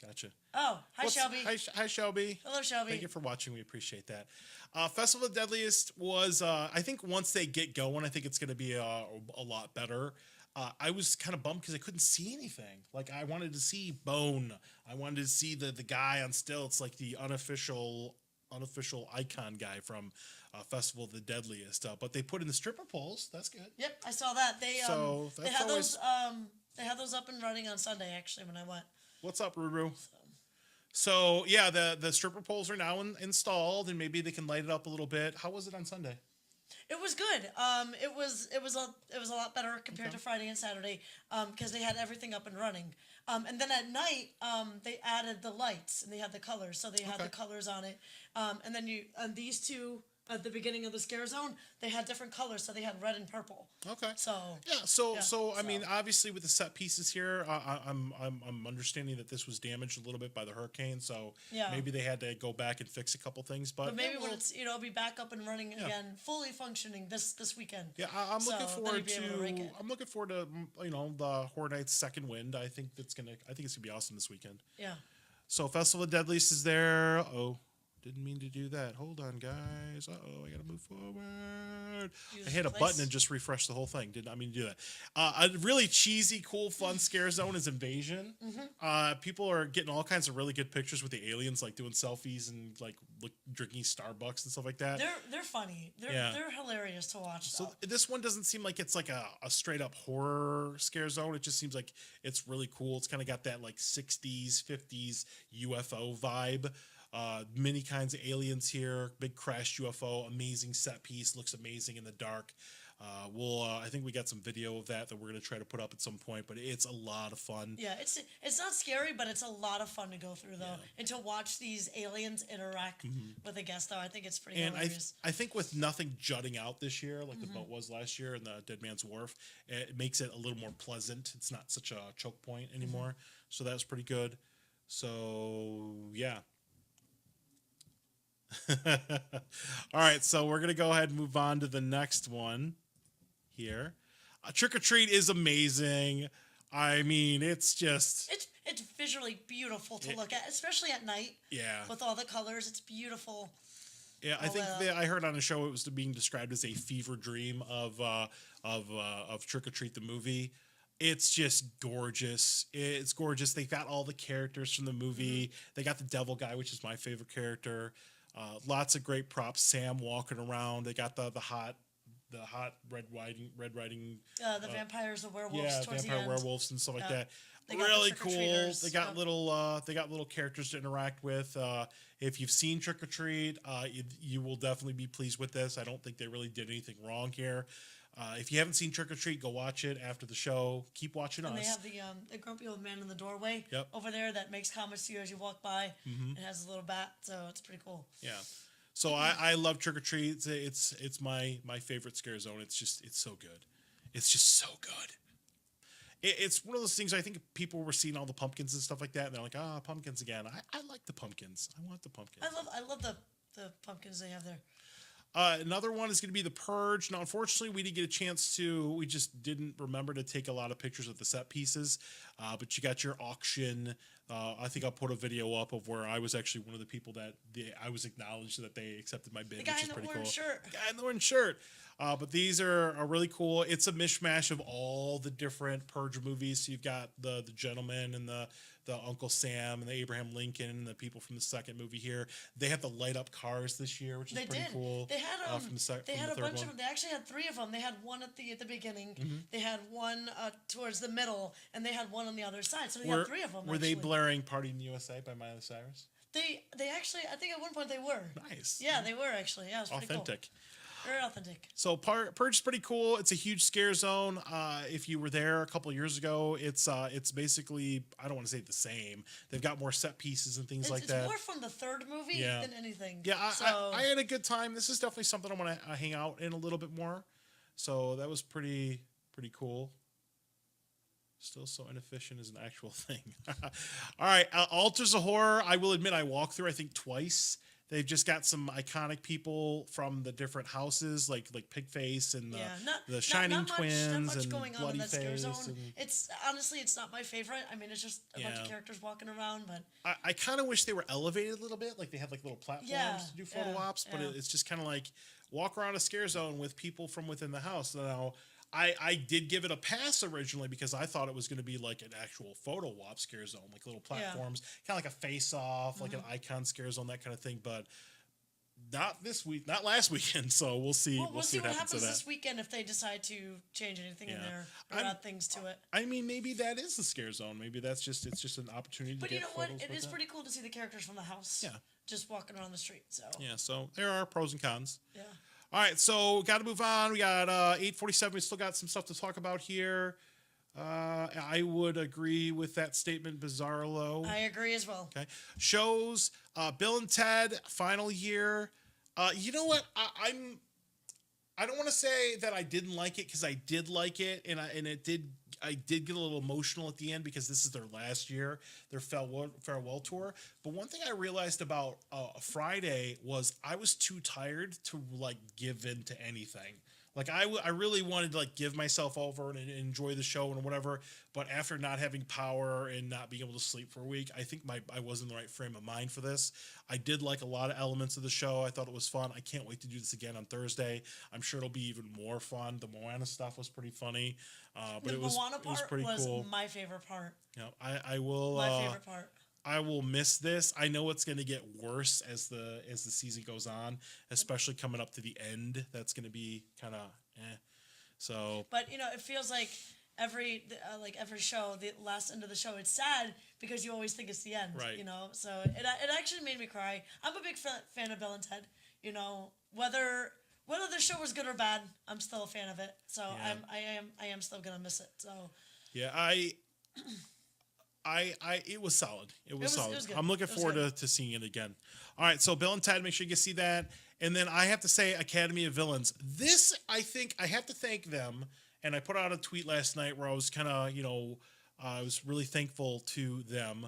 A: Gotcha.
B: Oh, hi Shelby.
A: Hi Shelby.
B: Hello Shelby.
A: Thank you for watching. We appreciate that. Festival of the Deadliest was, I think once they get going, I think it's going to be a lot better. I was kind of bummed because I couldn't see anything. Like I wanted to see Bone. I wanted to see the guy on stilts, like the unofficial icon guy from Festival of the Deadliest. But they put in the stripper poles. That's good.
B: Yep, I saw that. They
A: So
B: they
A: that's
B: had
A: always-
B: they had those up and running on Sunday actually when I went.
A: What's up, Ruru? So yeah, the stripper poles are now installed, and maybe they can light it up a little bit. How was it on Sunday?
B: It was good. It was a lot better compared to Friday and Saturday because they had everything up and running. And then at night they added the lights and they had the colors, so they had the colors on it. And then these two at the beginning of the scare zone, they had different colors, so they had red and purple.
A: Okay.
B: So
A: So I mean, obviously with the set pieces here, I'm understanding that this was damaged a little bit by the hurricane, so
B: Yeah.
A: maybe they had to go back and fix a couple things. But
B: maybe
A: yeah,
B: when it's it'll be back up and running again, fully functioning this weekend.
A: yeah, I'm
B: So
A: looking
B: then
A: forward
B: you'd be able to rake
A: to.
B: it.
A: I'm looking forward to the Horror Nights second wind. I think it's gonna be awesome this weekend.
B: Yeah.
A: So Festival of Deadliest is there. Oh, didn't mean to do that. Hold on, guys. I gotta move forward. I hit a button and just refreshed the whole thing. Did not mean to do that. A really cheesy, cool, fun scare zone is Invasion. People are getting all kinds of really good pictures with the aliens, like doing selfies and like drinking Starbucks and stuff like that.
B: They're funny. They're hilarious to watch.
A: So this one doesn't seem like it's like a straight up horror scare zone. It just seems like it's really cool. It's kind of got that like 60s, 50s UFO vibe. Many kinds of aliens here, big crashed UFO, amazing set piece, looks amazing in the dark. I think we got some video of that we're gonna try to put up at some point, but it's a lot of fun.
B: Yeah, it's not scary, but it's a lot of fun to go through though, and to watch these aliens interact with a guest. Though I think it's pretty hilarious.
A: I think with nothing jutting out this year, like the boat was last year and the Dead Man's Wharf, it makes it a little more pleasant. It's not such a choke point anymore, so that's pretty good. So yeah. All right, so we're gonna go ahead and move on to the next one here. Trick or Treat is amazing. I mean, it's just
B: it's visually beautiful to look at, especially at night.
A: Yeah,
B: with all the colors, it's beautiful.
A: Yeah, I think I heard on a show it was being described as a fever dream of Trick or Treat the movie. It's just gorgeous. It's gorgeous. They got all the characters from the movie. They got the devil guy, which is my favorite character. Lots of great props. Sam walking around. They got the hot Red Riding.
B: The vampires, the werewolves.
A: Yeah,
B: towards
A: vampire
B: the end.
A: werewolves and stuff like that.
B: They got
A: Really
B: the
A: cool.
B: trick-or-treaters.
A: They got little characters to interact with. If you've seen Trick or Treat, you will definitely be pleased with this. I don't think they really did anything wrong here. If you haven't seen Trick or Treat, go watch it after the show. Keep watching us.
B: And they have the grumpy old man in the doorway over there that makes comments to you as you walk by. It has a little bat, so it's pretty cool.
A: Yeah. So I love Trick or Treat. It's my favorite scare zone. It's so good. It's just so good. It's one of those things. I think people were seeing all the pumpkins and stuff like that, and they're like, pumpkins again. I like the pumpkins. I want the pumpkins.
B: I love the pumpkins they have there.
A: Another one is going to be The Purge. Now, unfortunately, we didn't get a chance to. We just didn't remember to take a lot of pictures of the set pieces. But you got your auction. I think I'll put a video up of where I was actually one of the people that I was acknowledged that they accepted my bid, which is pretty cool. The guy in the orange shirt. But these are really cool. It's a mishmash of all the different Purge movies. So you've got the Gentleman and the Uncle Sam and the Abraham Lincoln and the people from the second movie here. They have the light up cars this year, which is pretty cool.
B: They had
A: they had
B: a bunch of them. They actually had 3 of them. They had one at the beginning. They had one towards the middle, and they had one on the other side. So they had 3 of them.
A: Were they
B: actually.
A: blaring "Party in the USA" by Miley Cyrus?
B: They actually, I think at one point they were.
A: Nice.
B: Yeah, they were actually. Yeah, it was pretty
A: Authentic.
B: cool. Very authentic.
A: So Purge is pretty cool. It's a huge scare zone. If you were there a couple of years ago, it's basically, I don't want to say the same. They've got more set pieces and things like that.
B: It's more from the third movie than anything.
A: Yeah,
B: so,
A: I had a good time. This is definitely something I want to hang out in a little bit more. So that was pretty cool. Still so inefficient is an actual thing. All right, Altars of Horror. I will admit I walked through, I think, twice. They've just got some iconic people from the different houses, like Pigface and the Shining Twins
B: not much
A: and
B: going on in that scare
A: Bloodyface.
B: zone. It's honestly, it's not my favorite. I mean, it's just a bunch of characters walking around. But
A: I kind of wish they were elevated a little bit, like they have like little platforms to do photo ops. But it's just kind of like walk around a scare zone with people from within the house. Now, I did give it a pass originally because I thought it was going to be like an actual photo op scare zone, like little platforms, kind of like a face-off, like an icon scare zone, that kind of thing. But not this week, not last weekend. So we'll see.
B: We'll see what happens
A: to that
B: this weekend if they decide to change anything in there or add things to it.
A: I mean, maybe that is the scare zone. Maybe it's just an opportunity to get photos. But you know what?
B: It is pretty cool to see the characters from the house. Yeah. Just walking around the street. So
A: yeah. So there are pros and cons.
B: Yeah.
A: All right, so got to move on. We got 8:47. We still got some stuff to talk about here. I would agree with that statement, Bizarro.
B: I agree as well.
A: Okay. Shows, Bill and Ted, final year. You know what? I don't want to say that I didn't like it because I did like it, and I did get a little emotional at the end because this is their last year, their farewell tour. But one thing I realized about Friday was I was too tired to like give in to anything. Like I really wanted to like give myself over and enjoy the show and whatever. But after not having power and not being able to sleep for a week, I think I was in the right frame of mind for this. I did like a lot of elements of the show. I thought it was fun. I can't wait to do this again on Thursday. I'm sure it'll be even more fun. The Moana stuff was pretty funny. But it was pretty cool.
B: My favorite part.
A: Yeah, I will.
B: My favorite part.
A: I will miss this. I know it's going to get worse as the season goes on, especially coming up to the end. That's going to be kind of So,
B: but it feels like every show, the last end of the show, it's sad because you always think it's the end.
A: Right.
B: So it actually made me cry. I'm a big fan of Bill and Ted. Whether the show was good or bad, I'm still a fan of it. So yeah. I am still gonna miss it. So
A: yeah, it was solid. It was solid. I'm looking forward to seeing it again. All right, so Bill and Ted, make sure you see that. And then I have to say Academy of Villains. This, I think, I have to thank them. And I put out a tweet last night where I was kind of, I was really thankful to them.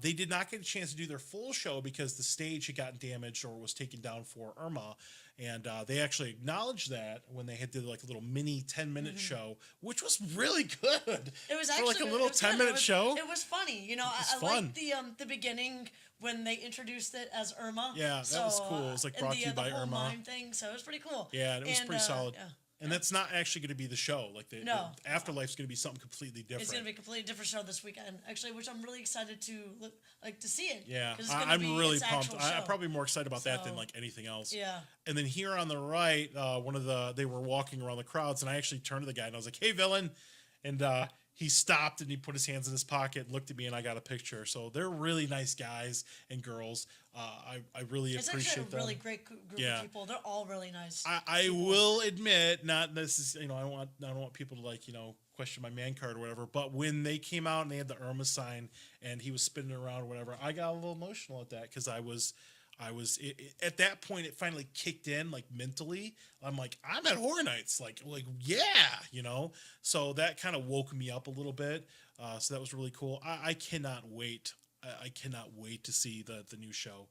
A: They did not get a chance to do their full show because the stage had gotten damaged or was taken down for Irma. And they actually acknowledged that when they did like a little mini 10-minute show, which was really good.
B: It was actually
A: like a little 10-minute show.
B: It was funny. I liked the beginning when they introduced it as Irma.
A: Yeah, that was cool. It was like brought to you by
B: the whole
A: Irma.
B: mime thing, so it was pretty cool.
A: Yeah, and it was pretty solid.
B: Yeah.
A: And that's not actually going to be the show. Like the Afterlife's going to be something completely different.
B: It's going to be a completely different show this weekend, actually, which I'm really excited to see it.
A: Yeah, I'm really pumped. I'm probably more excited about that than like anything else.
B: Yeah.
A: And then here on the right, they were walking around the crowds, and I actually turned to the guy and I was like, "Hey, villain," and he stopped and he put his hands in his pocket and looked at me, and I got a picture. So they're really nice guys and girls. I really appreciate them. It's actually a
B: really great group of people. They're all really nice.
A: I will admit, not this is I don't want people to like question my man card or whatever. But when they came out and they had the Irma sign and he was spinning around or whatever, I got a little emotional at that because I was at that point it finally kicked in like mentally. I'm like, I'm at Horror Nights, like yeah, So that kind of woke me up a little bit. So that was really cool. I cannot wait. I cannot wait to see the new show.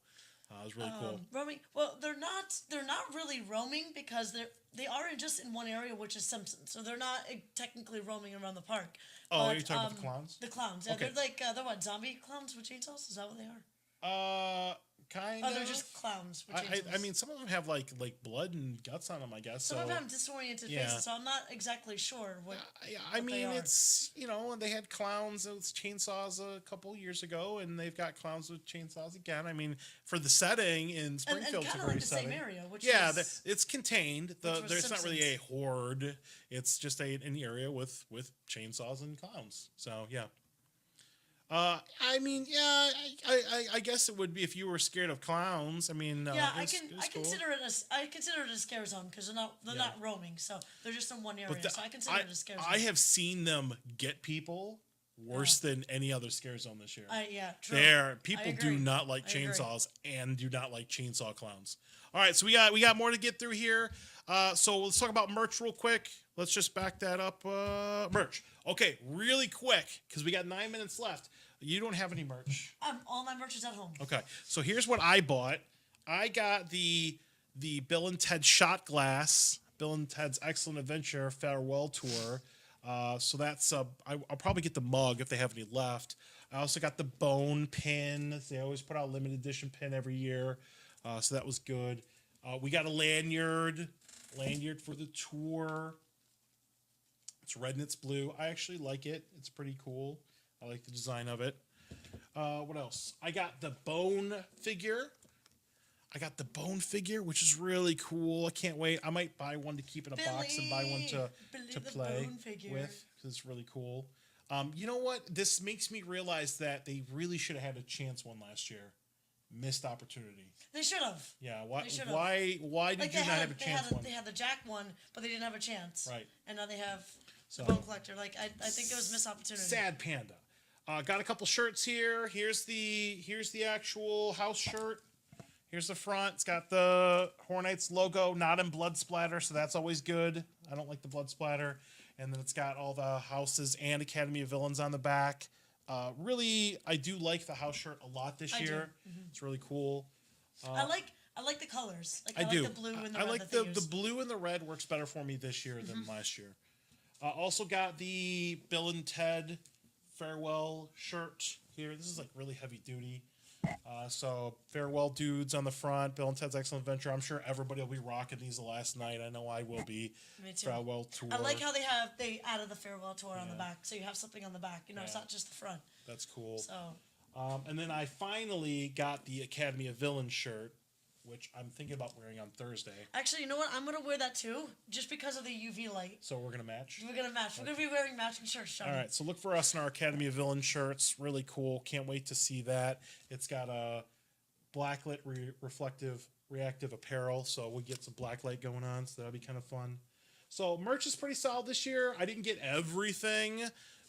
A: It was really cool.
B: Roaming. Well, they're not really roaming because they are just in one area, which is Simpsons. So they're not technically roaming around the park.
A: Oh, are you talking about the clowns?
B: The clowns. Yeah,
A: okay.
B: They're like they're what, zombie clowns with chainsaws? Is that what they are?
A: Kind
B: of. Oh, they're just clowns with chainsaws.
A: I mean, some of them have like blood and guts on them, I guess.
B: Some of them have disoriented faces, so I'm not exactly sure what.
A: I mean, it's they had clowns with chainsaws a couple years ago, and they've got clowns with chainsaws again. I mean, for the setting in Springfield, it's a great setting.
B: Same area, which
A: it's contained. There's not really a horde. It's just an area with chainsaws and clowns. So yeah. I mean, yeah, I guess it would be if you were scared of clowns. I mean,
B: Yeah,
A: it was
B: I
A: cool.
B: consider it I consider it a scare zone because they're
A: Yeah.
B: not roaming, so they're just in one area.
A: But
B: So I consider it a scare zone.
A: I have seen them get people worse than any other scare zone this year.
B: Yeah, true.
A: People
B: I
A: do
B: agree.
A: not like
B: I agree.
A: chainsaws and do not like chainsaw clowns. All right, so we got more to get through here. So let's talk about merch real quick. Let's just back that up. Merch. Okay, really quick because we got 9 minutes left. You don't have any merch.
B: All my merch is at home.
A: Okay, so here's what I bought. I got the Bill and Ted shot glass, Bill and Ted's Excellent Adventure farewell tour. So that's I'll probably get the mug if they have any left. I also got the bone pin. They always put out a limited edition pin every year, so that was good. We got a lanyard for the tour. It's red and it's blue. I actually like it. It's pretty cool. I like the design of it. What else? I got the bone figure. Which is really cool. I can't wait. I might buy one to keep in a box and buy one to play with because it's really cool. You know what? This makes me realize that they really should have had a chance one last year. Missed opportunity.
B: They should have.
A: Yeah. Why did you not have a chance one?
B: They had the Jack one, but they didn't have a chance.
A: Right.
B: And now they have the Bone Collector. Like I think it was missed opportunity.
A: Sad panda. Got a couple shirts here. Here's the actual house shirt. Here's the front. It's got the Hornites logo, not in blood splatter, so that's always good. I don't like the blood splatter. And then it's got all the houses and Academy of Villains on the back. Really, I do like the house shirt a lot this year. Mm-hmm. It's really cool.
B: I like the colors. Like,
A: I do.
B: Like the blue and the
A: I
B: red.
A: like the blue and the red works better for me this year than last year. Also got the Bill and Ted farewell shirt here. This is like really heavy duty. So farewell dudes on the front, Bill and Ted's Excellent Adventure. I'm sure everybody will be rocking these the last night. I know I will be.
B: Me too.
A: Farewell tour.
B: I like how they added the farewell tour on the back, so you have something on the back. You know, it's not just the front.
A: That's cool.
B: So.
A: And then I finally got the Academy of Villains shirt, which I'm thinking about wearing on Thursday.
B: Actually, you know what? I'm gonna wear that too, just because of the UV light.
A: So we're gonna match.
B: We're gonna match. We're gonna be wearing matching shirts, Sean.
A: All right. So look for us in our Academy of Villains shirts. Really cool. Can't wait to see that. It's got a blacklit reflective reactive apparel, so we get some blacklight going on. So that'll be kind of fun. So merch is pretty solid this year. I didn't get everything,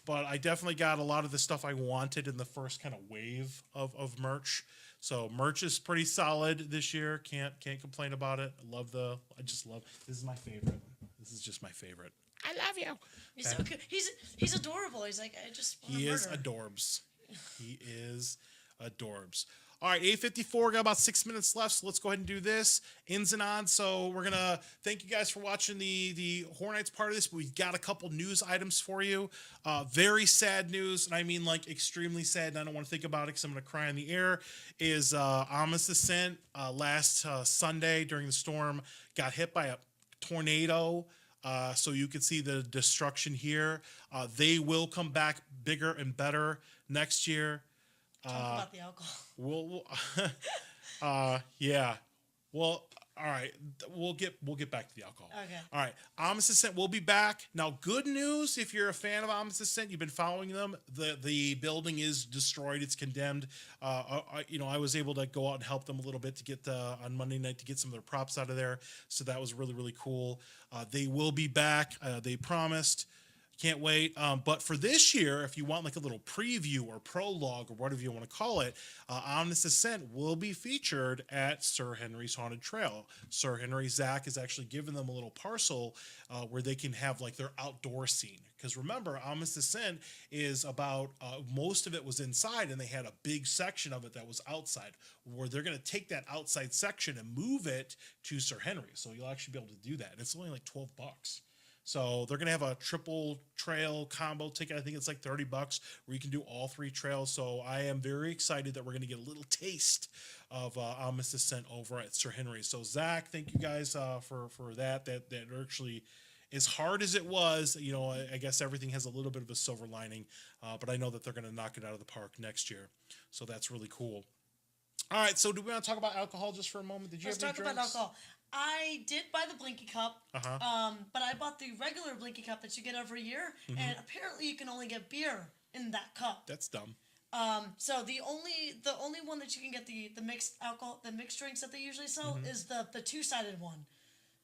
A: but I definitely got a lot of the stuff I wanted in the first kind of wave of merch. So merch is pretty solid this year. Can't complain about it. I just love. This is my favorite. This is just my favorite. I love you.
B: He's so good. He's adorable. He's like, I just want to
A: He is adorbs. He is adorbs. All right, 8:54. Got about 6 minutes left, so let's go ahead and do this. Ins and ons. So we're gonna thank you guys for watching the Hornites part of this. But we've got a couple news items for you. Very sad news, and I mean like extremely sad. And I don't want to think about it because I'm gonna cry in the air. Is Amos Ascent last Sunday during the storm got hit by a tornado. So you can see the destruction here. They will come back bigger and better next year.
B: Talk about the alcohol.
A: Yeah. Well, all right. We'll get back to the alcohol.
B: Okay.
A: All right. Amos Ascent will be back. Now, good news if you're a fan of Amos Ascent, you've been following them. The building is destroyed. It's condemned. I was able to go out and help them a little bit to get on Monday night to get some of their props out of there. So that was really, really cool. They will be back. They promised. Can't wait. But for this year, if you want like a little preview or prologue or whatever you want to call it, Omnis Ascent will be featured at Sir Henry's Haunted Trail. Sir Henry, Zach has actually given them a little parcel where they can have like their outdoor scene. Because remember, Omnis Ascent is about, most of it was inside and they had a big section of it that was outside where they're going to take that outside section and move it to Sir Henry. So you'll actually be able to do that. And it's only like $12. So they're going to have a triple trail combo ticket. I think it's like $30 where you can do all three trails. So I am very excited that we're going to get a little taste of Amos Ascent over at Sir Henry. So Zach, thank you guys for that. That actually, as hard as it was, I guess everything has a little bit of a silver lining. But I know that they're going to knock it out of the park next year. So that's really cool. All right, so do we want to talk about alcohol just for a moment? Did you
B: Let's
A: have any
B: talk about
A: drinks?
B: alcohol. I did buy the Blinky Cup, but I bought the regular Blinky Cup that you get every year, and apparently you can only get beer in that cup.
A: That's dumb.
B: So the only one that you can get the mixed alcohol, the mixed drinks that they usually sell is the two-sided one.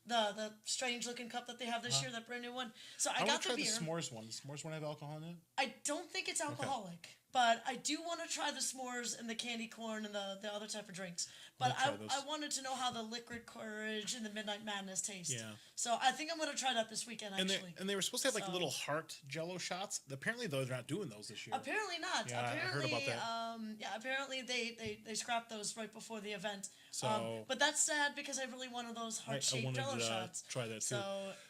B: The strange looking cup that they have this year, that brand new one. So I got the beer.
A: The s'mores one. Does s'mores one have alcohol in it?
B: I don't think it's alcoholic, but I do want to try the s'mores and the candy corn and the other type of drinks. But I wanted to know how the liquid courage and the midnight madness taste.
A: Yeah.
B: So I think I'm going to try that this weekend, actually.
A: And they were supposed to have like little heart Jello shots. Apparently, they're not doing those this year.
B: Apparently not.
A: Yeah,
B: apparently,
A: I heard about that.
B: Apparently they scrapped those right before the event.
A: So,
B: but that's sad because I really wanted those heart-shaped Jello shots.
A: Try that too.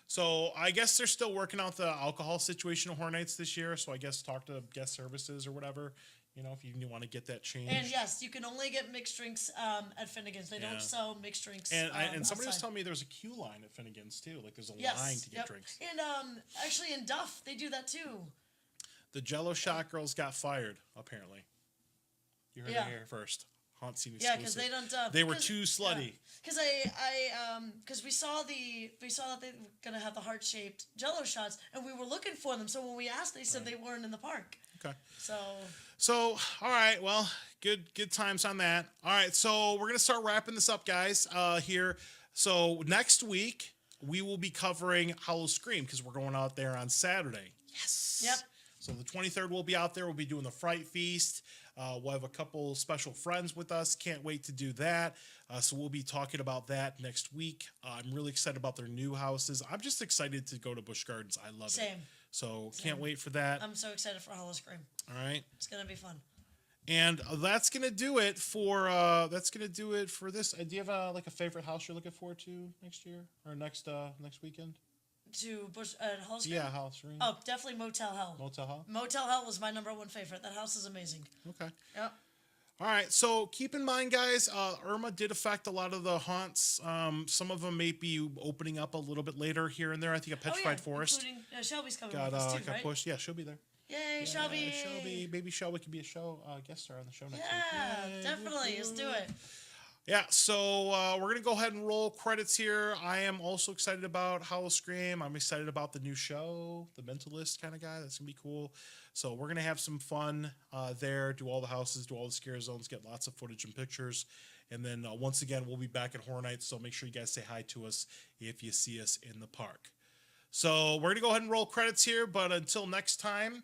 A: So I guess they're still working out the alcohol situation at Horror Nights this year. So I guess talk to guest services or whatever. You know, if you want to get that changed.
B: And yes, you can only get mixed drinks at Finnegan's. They don't sell mixed drinks.
A: And somebody was
B: outside.
A: telling me there's a queue line at Finnegan's too. Like there's a line to get drinks.
B: And actually in Duff they do that too.
A: The Jello shot girls got fired. Apparently, you heard it here first. HauntScene exclusive.
B: Yeah, because they don't.
A: They were too slutty.
B: Because because we saw that they were gonna have the heart-shaped Jello shots, and we were looking for them. So when we asked, they said they weren't in the park.
A: Okay.
B: So
A: all right, well, good times on that. All right, so we're gonna start wrapping this up, guys. Here. So next week we will be covering Howl-O-Scream because we're going out there on Saturday. Yes.
B: Yep.
A: So the 23rd we'll be out there. We'll be doing the Fright Feast. We'll have a couple special friends with us. Can't wait to do that. So we'll be talking about that next week. I'm really excited about their new houses. I'm just excited to go to Busch Gardens. I love it. So can't wait for that.
B: I'm so excited for Howl-O-Scream.
A: All right.
B: It's gonna be fun.
A: And that's gonna do it for this. Do you have like a favorite house you're looking forward to next year or next weekend?
B: To Busch Howl-O-Scream?
A: Yeah, Howl-O-Scream.
B: Oh, definitely Motel Hell.
A: Motel Hell?
B: Motel Hell was my #1 favorite. That house is amazing.
A: Okay.
B: Yep.
A: All right, so keep in mind, guys, Irma did affect a lot of the haunts. Some of them may be opening up a little bit later here and there. I think a Petrified Forest.
B: Including Shelby's coming with us too, right?
A: Pushed. Yeah, she'll be there.
B: Yay, Shelby!
A: Maybe Shelby could be a guest star on the show next week.
B: Yeah, definitely. Let's do it.
A: Yeah, so we're going to go ahead and roll credits here. I am also excited about Howl-O-Scream. I'm excited about the new show, The Mentalist kind of guy. That's going to be cool. So we're going to have some fun there, do all the houses, do all the scare zones, get lots of footage and pictures. And then once again, we'll be back at Horror Nights, so make sure you guys say hi to us if you see us in the park. So we're going to go ahead and roll credits here, but until next time,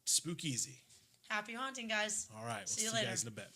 A: spook easy.
B: Happy haunting, guys.
A: All right, we'll
B: See you
A: see
B: later.
A: you guys in a bit.